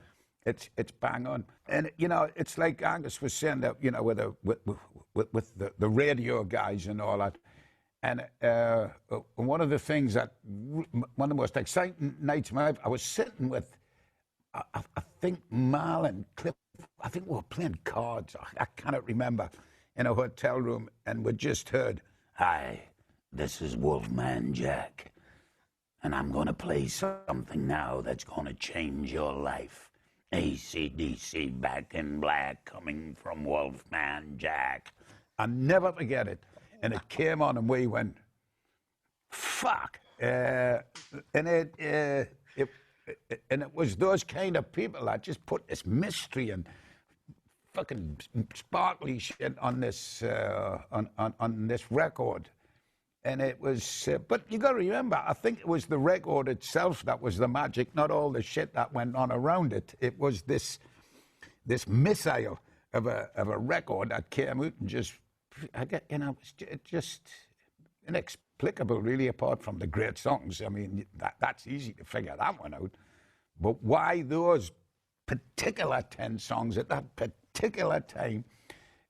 it's bang on. And you know, it's like Angus was saying that, you know, with the radio guys and all that. And one of the things that, one of the most exciting nights of my life, I was sitting with, I think Mal and Cliff, I think we were playing cards, I cannot remember, in a hotel room, and we just heard, "Hi, this is Wolfman Jack, and I'm going to play something now that's going to change your life. ACDC, Back in Black, coming from Wolfman Jack." I'll never forget it. And it came on, and we went, fuck. And it was those kind of people that just put this mystery and fucking sparkly shit on this on this record. And it was, but you got to remember, I think it was the record itself that was the magic, not all the shit that went on around it. It was this missile of a record that came out and just, it's just inexplicable, really, apart from the great songs. I mean, that's easy to figure that one out. But why those particular 10 songs at that particular time?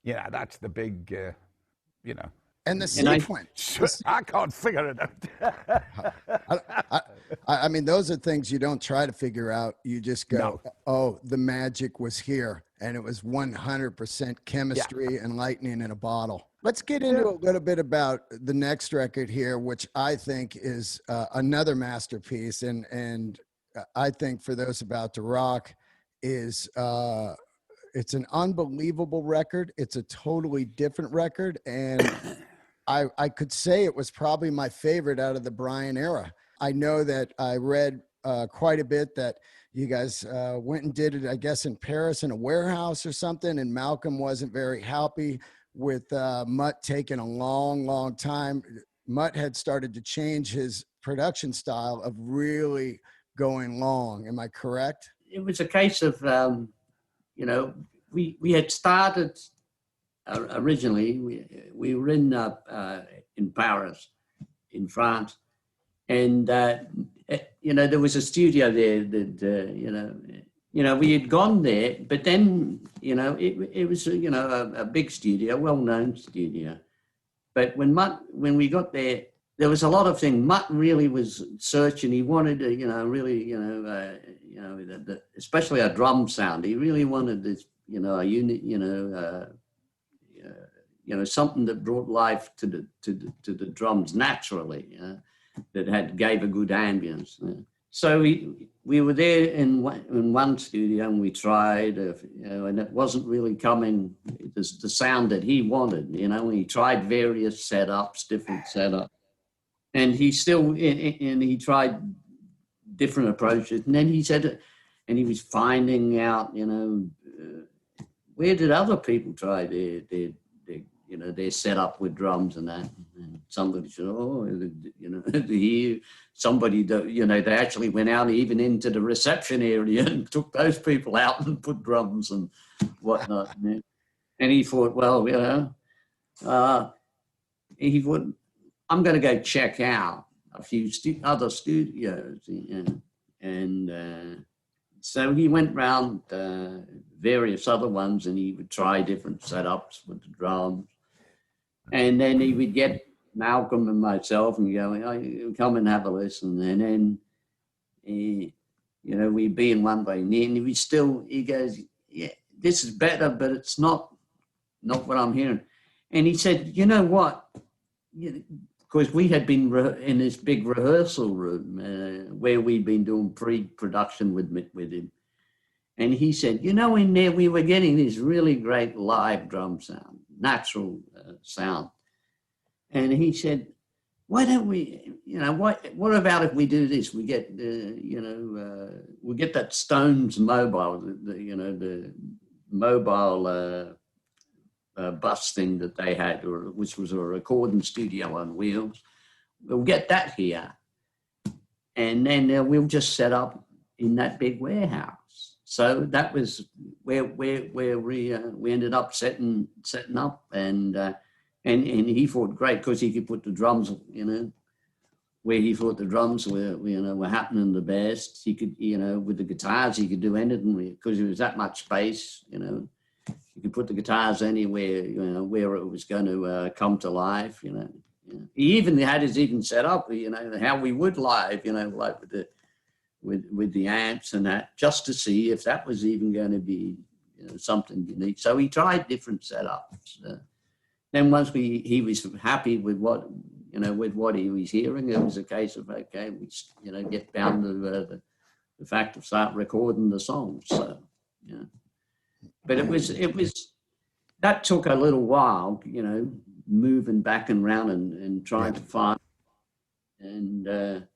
Yeah, that's the big, And the sequence. I can't figure it out. I mean, those are things you don't try to figure out. You just go, oh, the magic was here. And it was 100% chemistry and lightning in a bottle. Let's get into a little bit about the next record here, which I think is another masterpiece. And I think for those about to rock is it's an unbelievable record. It's a totally different record. And I could say it was probably my favorite out of the Brian era. I know that I read quite a bit that you guys went and did it, I guess, in Paris in a warehouse or something, and Malcolm wasn't very happy with Mutt taking a long, long time. Mutt had started to change his production style of really going long. Am I correct? It was a case of, we had started originally, we were in Paris, in France, and there was a studio there that we had gone there, but then it was a big studio, well-known studio. But when we got there, there was a lot of things. Mutt really was searching. He wanted to, especially a drum sound. He really wanted this, a unit, something that brought life to the drums naturally, that gave a good ambience. So we were there in one studio, and we tried, and it wasn't really coming the sound that he wanted. He tried various setups, different setups, and he tried different approaches. And then he said, and he was finding out, where did other people try their setup with drums and that? And somebody said, somebody, they actually went out even into the reception area and took those people out and put drums and whatnot. And he thought, I'm going to go check out a few other studios. And so he went round various other ones, and he would try different setups with the drums. And then he would get Malcolm and myself and go, come and have a listen. And then, we'd be in one way. And he goes, yeah, this is better, but it's not what I'm hearing. And he said, you know what? Because we had been in this big rehearsal room where we'd been doing pre-production with him. And he said, in there we were getting this really great live drum sound, natural sound. And he said, why don't we, what about if we do this? We get, we get that Stones mobile, the mobile bus thing that they had, which was a recording studio on wheels. We'll get that here. And then we'll just set up in that big warehouse. So that was where we ended up setting up, and he thought great because he could put the drums, where he thought the drums were happening the best. He could, with the guitars, he could do anything because there was that much space, You could put the guitars anywhere, where it was going to come to life, He even had his set up, how we would live, like with the amps and that, just to see if that was even going to be something unique. So he tried different setups. Then once he was happy with what he was hearing, it was a case of, okay, we get down to the fact of start recording the songs. So but it was that took a little while, moving back and around and trying to find, and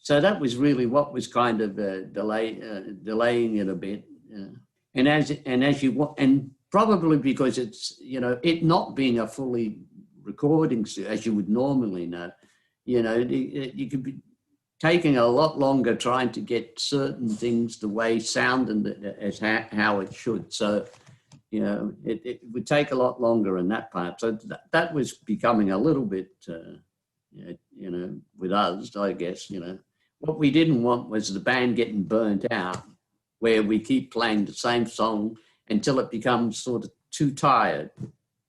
so that was really what was kind of delaying it a bit. And probably because it's it not being a fully recording as you would normally know, you could be taking a lot longer trying to get certain things the way sound and as how it should. So it would take a lot longer in that part. So that was becoming a little bit with us, I guess. What we didn't want was the band getting burnt out, where we keep playing the same song until it becomes sort of too tired.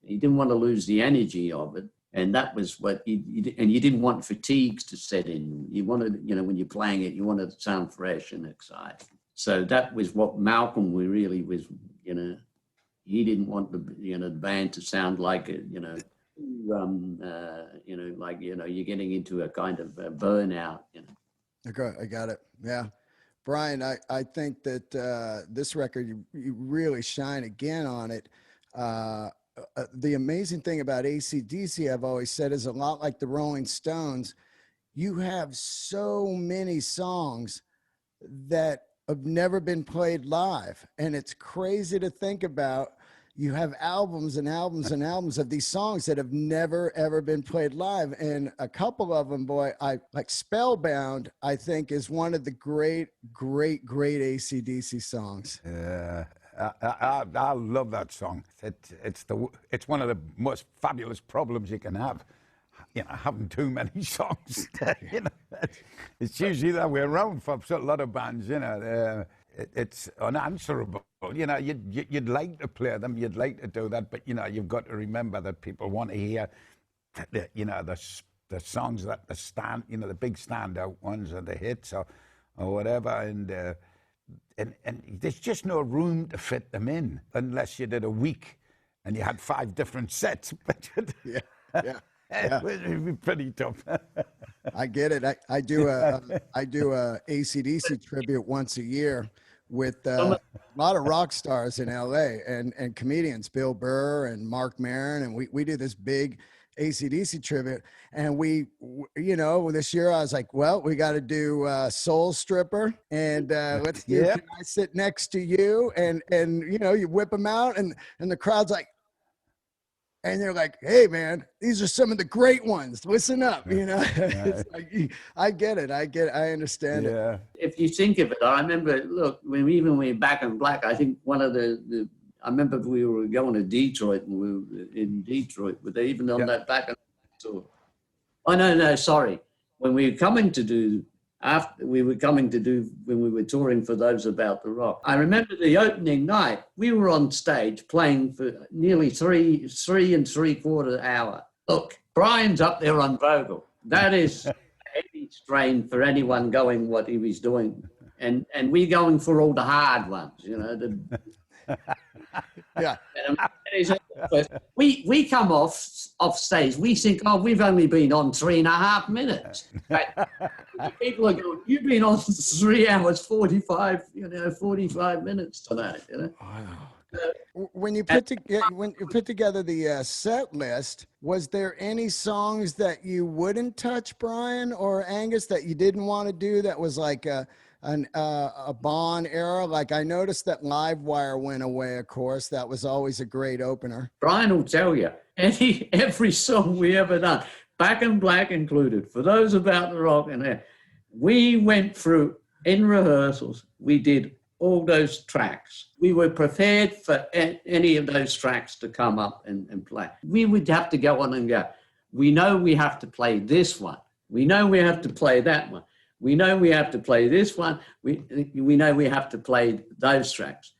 You didn't want to lose the energy of it. And that was what and you didn't want fatigues to set in. You wanted, when you're playing it, you wanted to sound fresh and exciting. So that was what Malcolm really was, he didn't want the band to sound like it, like, you're getting into a kind of a burnout, Okay, I got it. Yeah. Brian, I think that this record, you really shine again on it. The amazing thing about ACDC, I've always said, is a lot like the Rolling Stones. You have so many songs that have never been played live. And it's crazy to think about. You have albums and albums and albums of these songs that have never, ever been played live. And a couple of them, boy, like Spellbound, I think is one of the great, great, great ACDC songs. Yeah. I love that song. It's one of the most fabulous problems you can have, having too many songs. It's usually that way around for a lot of bands. It's unanswerable. You'd like to play them, you'd like to do that, but you've got to remember that people want to hear, the songs that the big standout ones or the hits or whatever, and there's just no room to fit them in unless you did a week and you had 5 different sets. Yeah. It'd be pretty tough. I get it. I do a ACDC tribute once a year with a lot of rock stars in LA and comedians, Bill Burr and Mark Maron, and we do this big ACDC tribute. And this year I was like, well, we got to do Soul Stripper, and let's do Can I Sit Next to You? And you whip them out, and the crowd's like, and they're like, hey, man, these are some of the great ones. Listen up, It's like, I get it. I understand it. If you think of it, I remember, look, when we were Back in Black, I think one of I remember we were going to Detroit, and we were in Detroit, but even on that Back in Black tour. Oh, no, sorry. When we were coming to do, when we were touring for Those About the Rock, I remember the opening night, we were on stage playing for nearly 3 3/4 hours. Look, Brian's up there on vocal. That is a heavy strain for anyone going what he was doing. And we going for all the hard ones, Yeah. We come off stage. We think, we've only been on 3.5 minutes. People are going, you've been on 3 hours 45 minutes tonight. When you put together the set list, was there any songs that you wouldn't touch, Brian or Angus, that you didn't want to do? That was like a Bond era? Like, I noticed that Livewire went away, of course. That was always a great opener. Brian will tell you, every song we ever done, Back in Black included, for those about the rock and there, we went through in rehearsals, we did all those tracks. We were prepared for any of those tracks to come up and play. We would have to go on and go, we know we have to play this one. We know we have to play that one. We know we have to play this one. We know we have to play those tracks.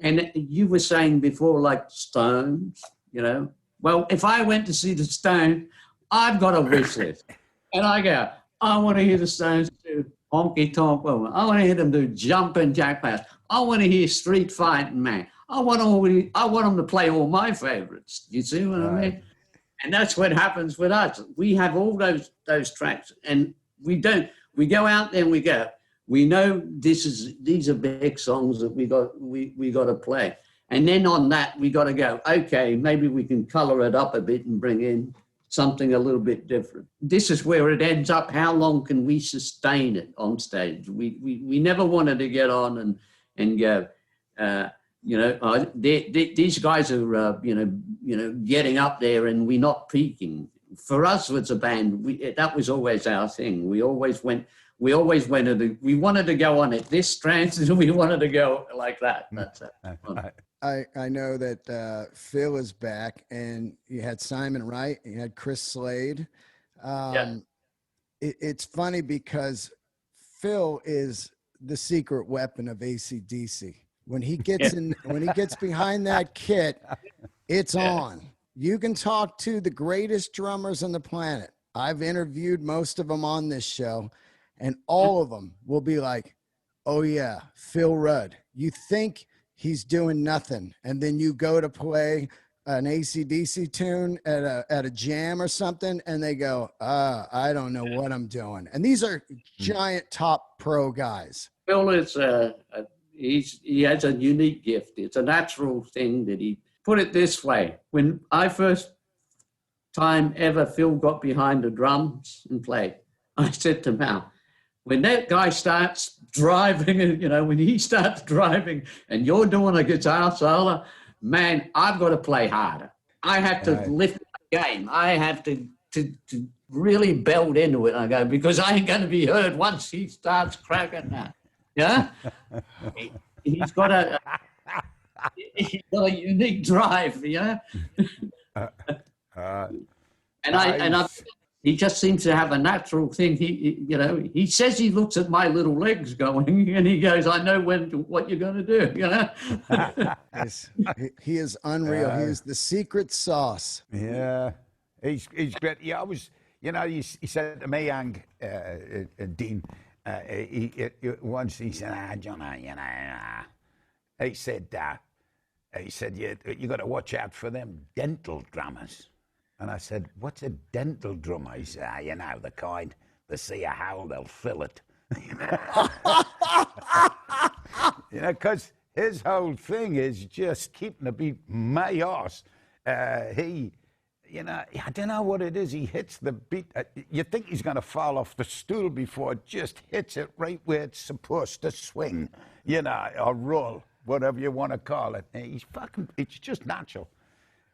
And you were saying before, like Stones, you know. Well, if I went to see the Stones, I've got a wish list. And I go, I want to hear the Stones do Honky Tonk Woman. I want to hear them do Jumpin' Jack Flash. I want to hear Street Fighting Man. I want them to play all my favorites. You see what I mean? And that's what happens with us. We have all those tracks, and we don't. We go out there and we go. We know these are big songs that we got to play, and then on that we got to go. Okay, maybe we can color it up a bit and bring in something a little bit different. This is where it ends up. How long can we sustain it on stage? We never wanted to get on and go. These guys are getting up there and we're not peaking. For us, as a band, that was always our thing. We wanted to go on it this strands and we wanted to go like that. That's it. I know that Phil is back, and you had Simon Wright, you had Chris Slade. It's funny because Phil is the secret weapon of ACDC. When he gets when he gets behind that kit, it's on. You can talk to the greatest drummers on the planet. I've interviewed most of them on this show, and all of them will be like, oh yeah, Phil Rudd. You think he's doing nothing, and then you go to play an AC/DC tune at a jam or something, and they go, I don't know what I'm doing. And these are giant top pro guys. Phil is he has a unique gift. It's a natural thing that he put it this way. When I first time ever Phil got behind the drums and played, I said to Mal, when that guy starts driving, when he starts driving and you're doing a guitar solo, man, I've got to play harder. I have to lift my game. I have to really build into it. I go, because I ain't going to be heard once he starts cracking that. Yeah, he's got a unique drive. Yeah, he just seems to have a natural thing. He says he looks at my little legs going, and he goes, "I know what you're going to do." He is unreal. He is the secret sauce. Yeah, he's great. Yeah, he said to me, Young, Dean. Once he said, John, he said, you got to watch out for them dental drummers. And I said, what's a dental drummer? He said, the kind, they see a hole, they'll fill it. Because his whole thing is just keeping the beat my arse. I don't know what it is. He hits the beat. You think he's going to fall off the stool before it just hits it right where it's supposed to swing, or roll, whatever you want to call it. And it's just natural.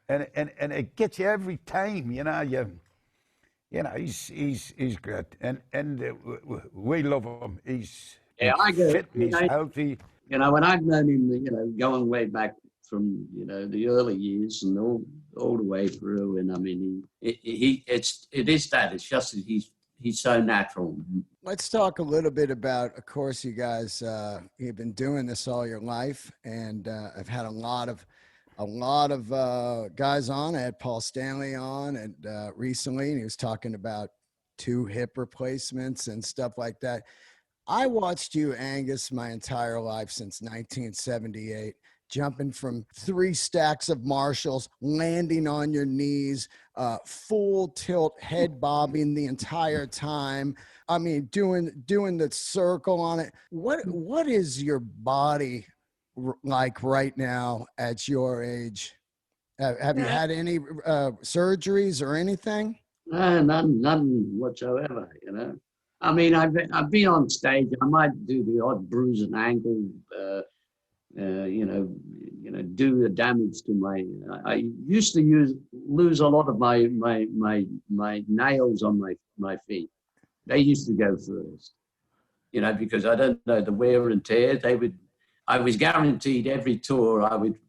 And it gets you every time, he's great. And we love him. He's fit, he's healthy. When I've known him, going way back from the early years and all the way through, and I mean it is that it's just that he's so natural. Let's talk a little bit about, of course, you guys you've been doing this all your life, and I've had a lot of guys on. I had Paul Stanley on and recently, and he was talking about 2 hip replacements and stuff like that. I watched you, Angus, my entire life since 1978. Jumping from 3 stacks of Marshalls, landing on your knees, full tilt, head bobbing the entire time. I mean, doing the circle on it. What is your body like right now at your age? Have you had any surgeries or anything? None whatsoever. I mean, I've been on stage. I might do the odd bruise and ankle, do the damage to my. I used to lose a lot of my nails on my feet. They used to go first, because I don't know the wear and tear. I was guaranteed every tour. I would,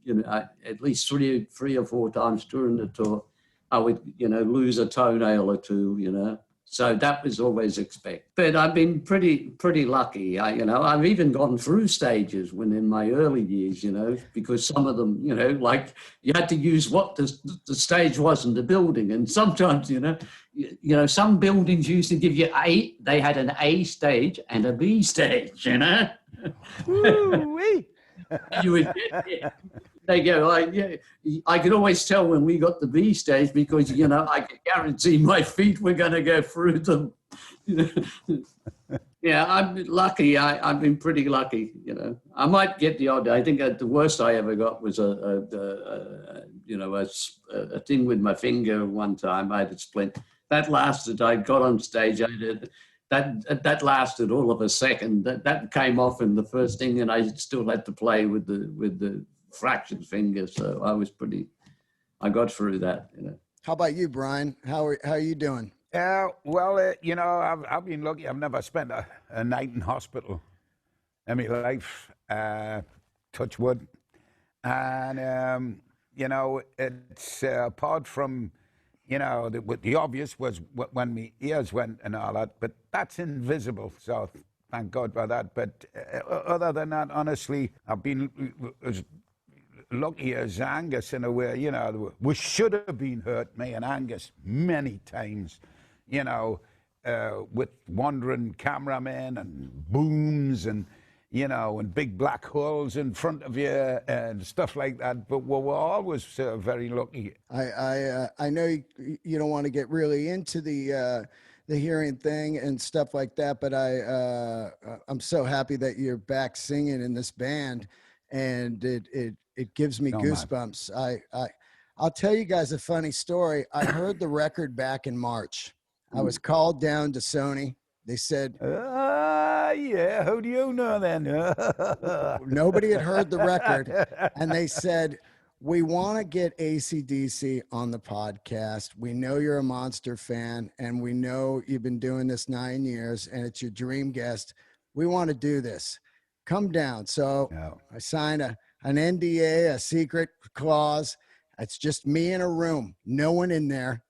at least three or four times during the tour, I would, lose a toenail or two, So that was always expected. But I've been pretty lucky. I've even gone through stages when in my early years, because some of them, like you had to use what the stage was in the building. And sometimes, some buildings used to give you they had an A stage and a B stage, Woo-wee. You would get it. They go, I could always tell when we got the B stage because, I could guarantee my feet were going to go through them. Yeah, I'm lucky. I've been pretty lucky, I might get the odd. I think the worst I ever got was a thing with my finger one time. I had a splint. That lasted. I got on stage. I did. That lasted all of a second. That came off in the first thing, and I still had to play with the fractured finger. So I got through that. How about you, Brian? How are you doing? Well, I've been lucky. I've never spent a night in hospital in my life. Touch wood, and it's apart from. The obvious was when my ears went and all that, but that's invisible, so thank God for that. But other than that, honestly, I've been as lucky as Angus in a way, we should have been hurt, me and Angus, many times, with wandering cameramen and booms and, and big black holes in front of you and stuff like that. But we were always very lucky. I know you don't want to get really into the hearing thing and stuff like that, but I'm so happy that you're back singing in this band, and it gives me goosebumps. I'll tell you guys a funny story. I heard the record back in March. I was called down to Sony. They said, yeah, who do you know then? Nobody had heard the record. And they said, we want to get ACDC on the podcast. We know you're a Monster fan, and we know you've been doing this 9 years, and it's your dream guest. We want to do this. Come down. So I signed an NDA, a secret clause. It's just me in a room, no one in there,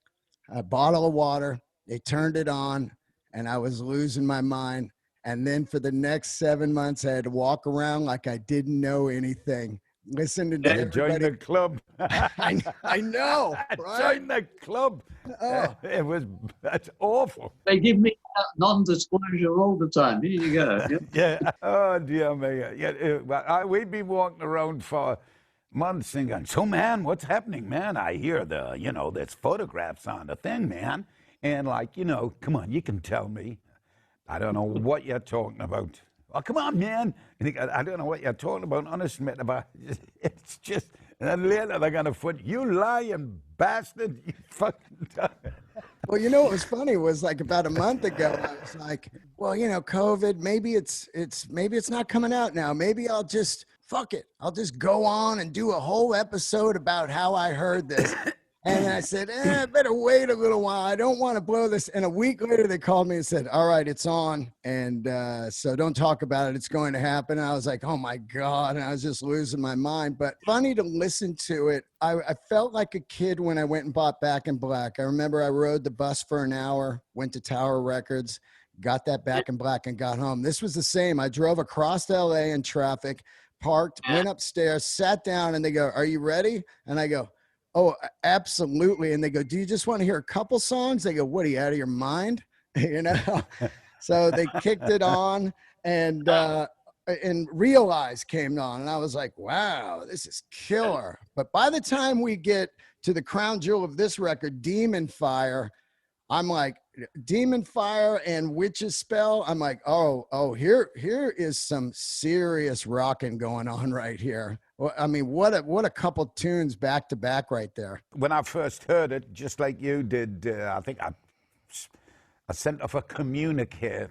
a bottle of water. They turned it on, and I was losing my mind. And then for the next 7 months, I had to walk around like I didn't know anything. Listening to everybody. Join the club. I know. Right? Join the club. Oh. That's awful. They give me non-disclosure all the time. Here you go. Yeah. Oh, dear me. Yeah, we've been walking around for months thinking, so, man, what's happening, man? I hear there's photographs on the thing, man. And come on, you can tell me. I don't know what you're talking about. Oh, come on, man. I don't know what you're talking about. Honest, mate, it's just, and then later they're going to put, you lying bastard, you fucking. Well, what was funny was like about a month ago, I was like, well, COVID, maybe it's not coming out now. Maybe I'll just, fuck it. I'll just go on and do a whole episode about how I heard this. And I said, I better wait a little while. I don't want to blow this. And a week later, they called me and said, all right, it's on. And so don't talk about it. It's going to happen. And I was like, oh, my God. And I was just losing my mind. But funny to listen to it. I felt like a kid when I went and bought Back in Black. I remember I rode the bus for an hour, went to Tower Records, got that Back in Black and got home. This was the same. I drove across LA in traffic, parked, went upstairs, sat down, and they go, are you ready? And I go, oh, absolutely. And they go, do you just want to hear a couple songs? They go, what, are you out of your mind? So they kicked it on, and Realize came on. And I was like, wow, this is killer. But by the time we get to the crown jewel of this record, Demon Fire, I'm like, Demon Fire and Witch's Spell. I'm like, oh, here is some serious rocking going on right here. Well, I mean, what a couple tunes back to back right there. When I first heard it, just like you did, I think I sent off a communique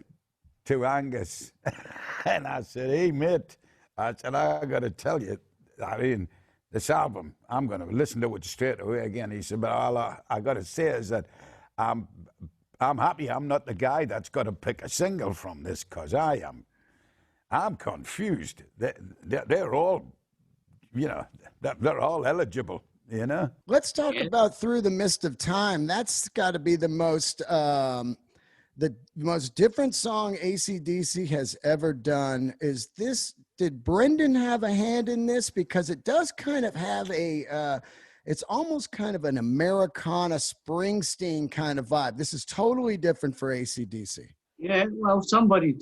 to Angus, and I said, "Hey, mate," I said, "I got to tell you, I mean, this album, I'm going to listen to it straight away again." He said, "But all I got to say is that I'm happy I'm not the guy that's got to pick a single from this, because I'm confused. They're all, you know, they're all eligible, you know." Let's talk about Through the Mist of Time. That's got to be the most different song AC/DC has ever done. Did Brendan have a hand in this? Because it does kind of have it's almost kind of an Americana Springsteen kind of vibe. This is totally different for AC/DC. Yeah, well, somebody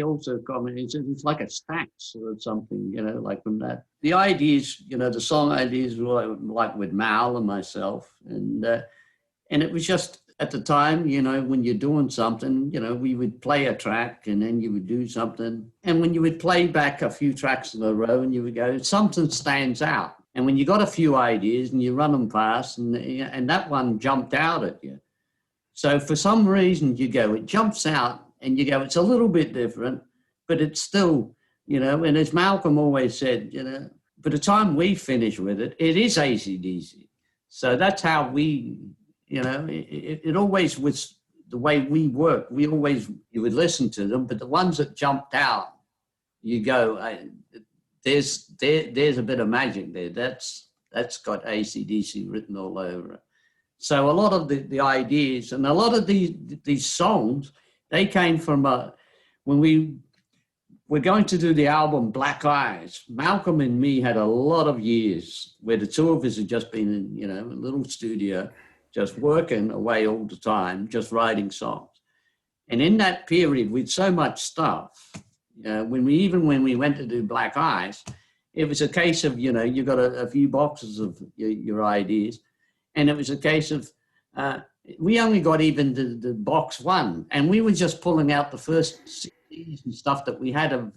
also commented, it's like a Stax or something, you know, like from that. The ideas, you know, the song ideas were like with Mal and myself, and it was just at the time, you know, when you're doing something, you know, we would play a track and then you would do something, and when you would play back a few tracks in a row, and you would go, something stands out, and when you got a few ideas and you run them past, and that one jumped out at you. So for some reason, it jumps out, and you go, it's a little bit different, but it's still, you know, and as Malcolm always said, you know, by the time we finish with it, it is AC/DC. So that's how we, you know, it always was the way we work. You would listen to them, but the ones that jumped out, you go, there's a bit of magic there. That's got AC/DC written all over it. So a lot of the ideas and a lot of these songs, they came from when we were going to do the album Black Eyes. Malcolm and me had a lot of years where the two of us had just been in, you know, a little studio, just working away all the time, just writing songs. And in that period, with so much stuff, when we went to do Black Eyes, it was a case of, you know, you got a few boxes of your ideas. And it was a case of, we only got even the box one, and we were just pulling out the first CDs and stuff that we had of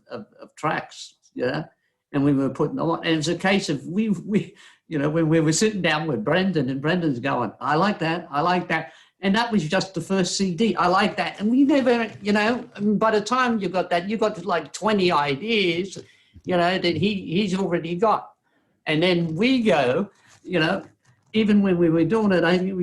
tracks, yeah, and we were putting them on. And it was a case of we, you know, when we were sitting down with Brendan, and Brendan's going, I like that, and that was just the first CD. I like that, and we never, you know. By the time you got that, you got like 20 ideas, you know, that he's already got, and then we go, you know. Even when we were doing it, I think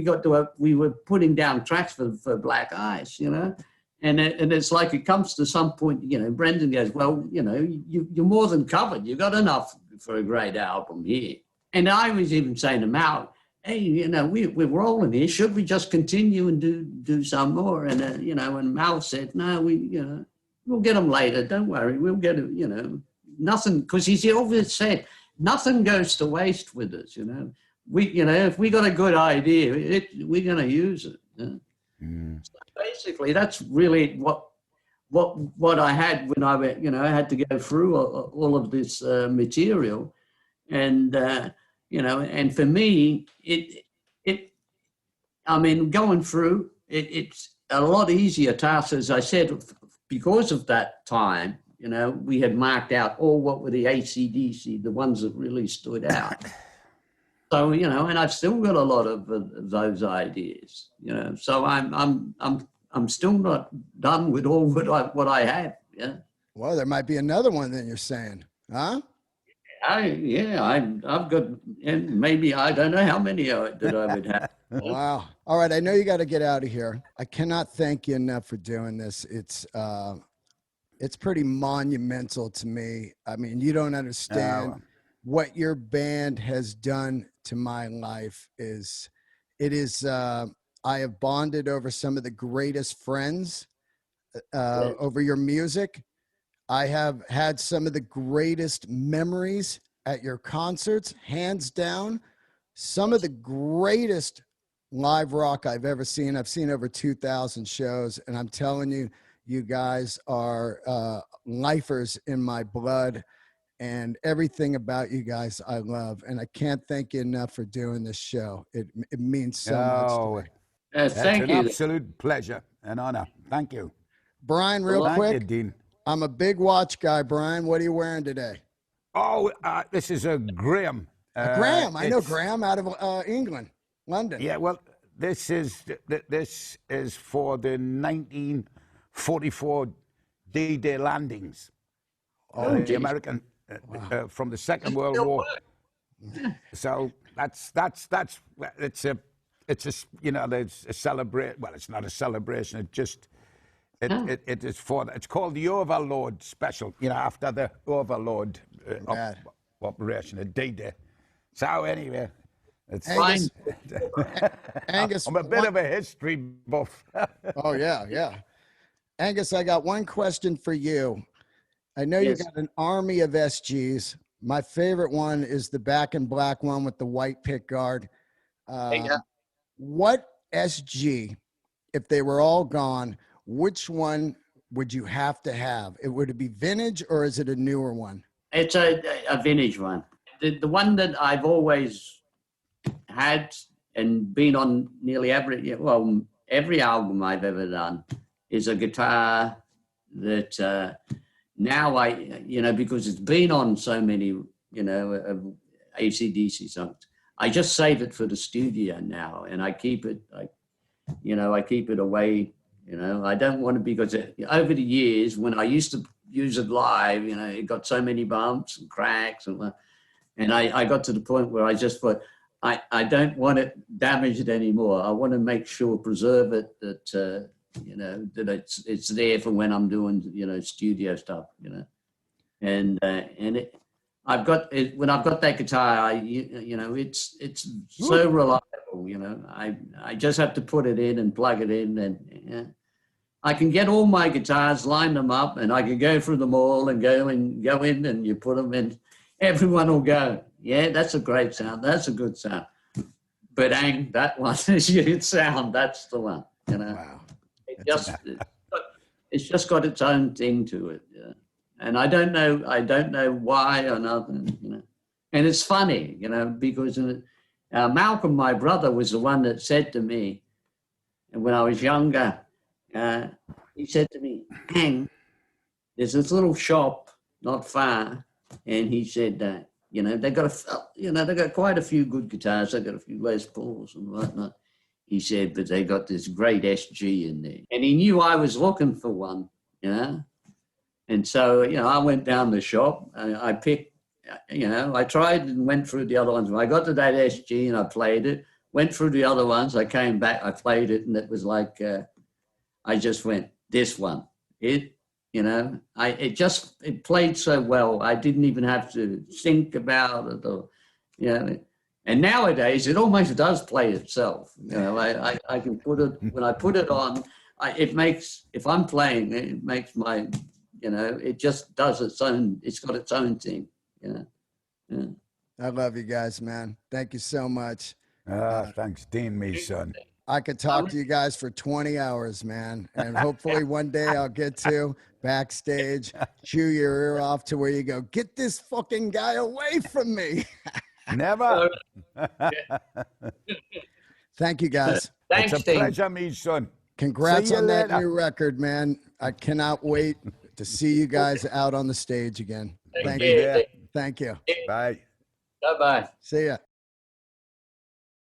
we were putting down tracks for Black Eyes, you know, and it's like it comes to some point, you know, Brendan goes, well, you know, you're more than covered. You got enough for a great album here. And I was even saying to Mal, hey, you know, we're rolling here. Should we just continue and do some more? And, you know, and Mal said, no, we'll get them later. Don't worry. We'll get it, you know, nothing, because he's always said, nothing goes to waste with us, you know. You know, if we got a good idea, we're going to use it. Yeah? So basically, that's really what I had when I, you know, I had to go through all of this material, and you know, and for me, I mean, going through it's a lot easier task, as I said, because of that time. You know, we had marked out what were the AC/DC, the ones that really stood out. So, you know, and I've still got a lot of those ideas, you know. So I'm still not done with all what I have. Yeah. Well, there might be another one that you're saying, huh? I've got, and maybe I don't know how many that I would have. Wow. All right, I know you got to get out of here. I cannot thank you enough for doing this. It's pretty monumental to me. I mean, you don't understand. What your band has done to my life I have bonded over some of the greatest friends over your music. I have had some of the greatest memories at your concerts, hands down. Some of the greatest live rock I've ever seen. I've seen over 2,000 shows, and I'm telling you, you guys are lifers in my blood. And everything about you guys I love. And I can't thank you enough for doing this show. It means so much to me. Thank you. Absolute pleasure and honor. Thank you. Brian, real quick. Thank you, Dean. I'm a big watch guy, Brian. What are you wearing today? Oh, this is a Graham. Graham. I know Graham out of England, London. Yeah, well, this is for the 1944 D-Day landings. The geez. American from the Second World War. So that's it's a you know, there's a celebration. Well, it's not a celebration. It just it is for. It's called the Overlord Special. You know, after the Overlord operation at D-Day. So anyway, it's Angus, Angus, I'm a bit of a history buff. Oh yeah. Angus, I got one question for you. I know you got an army of SGs. My favorite one is the back in black one with the white pick guard. What SG, if they were all gone, which one would you have to have? Would it be vintage or is it a newer one? It's a vintage one. The one that I've always had and been on nearly every album I've ever done is a guitar that now because it's been on so many, of ACDC songs, I just save it for the studio now, and I keep it I keep it away. I don't want to, because over the years when I used to use it live, it got so many bumps and cracks, and I got to the point where I just thought, I don't want it damaged anymore. I want to make sure, preserve it, that that it's there for when I'm doing studio stuff, and I've got it when I've got that guitar. It's so reliable. I just have to put it in and plug it in, and I can get all my guitars, line them up, and I can go through them all and go in, and you put them in. Everyone will go, yeah, that's a great sound. That's a good sound. But that one is your sound. That's the one. Wow. It's just got its own thing to it. Yeah. And I don't know why or nothing. And it's funny, because Malcolm, my brother, was the one that said to me, and when I was younger, he said to me, "Hang, there's this little shop not far," and he said that they got quite a few good guitars. They got a few Les Pauls and whatnot. He said, but they got this great SG in there, and he knew I was looking for one, And so I went down the shop. I picked, I tried and went through the other ones. When I got to that SG and I played it, went through the other ones. I came back, I played it, and it was like. I just went, this one. It played so well. I didn't even have to think about it, or, And nowadays, it almost does play itself. I can put it, when I put it on, if I'm playing, it makes my, it just does its own, it's got its own thing, Yeah. I love you guys, man. Thank you so much. Thanks, Dean, me son. I could talk to you guys for 20 hours, man. And hopefully one day I'll get to backstage, chew your ear off to where you go, get this fucking guy away from me. Never. Thank you, guys. Thanks, it's a pleasure, me son. Congrats on that new record, man. I cannot wait to see you guys out on the stage again. Thank you. Thank you. Bye. Bye-bye. See ya.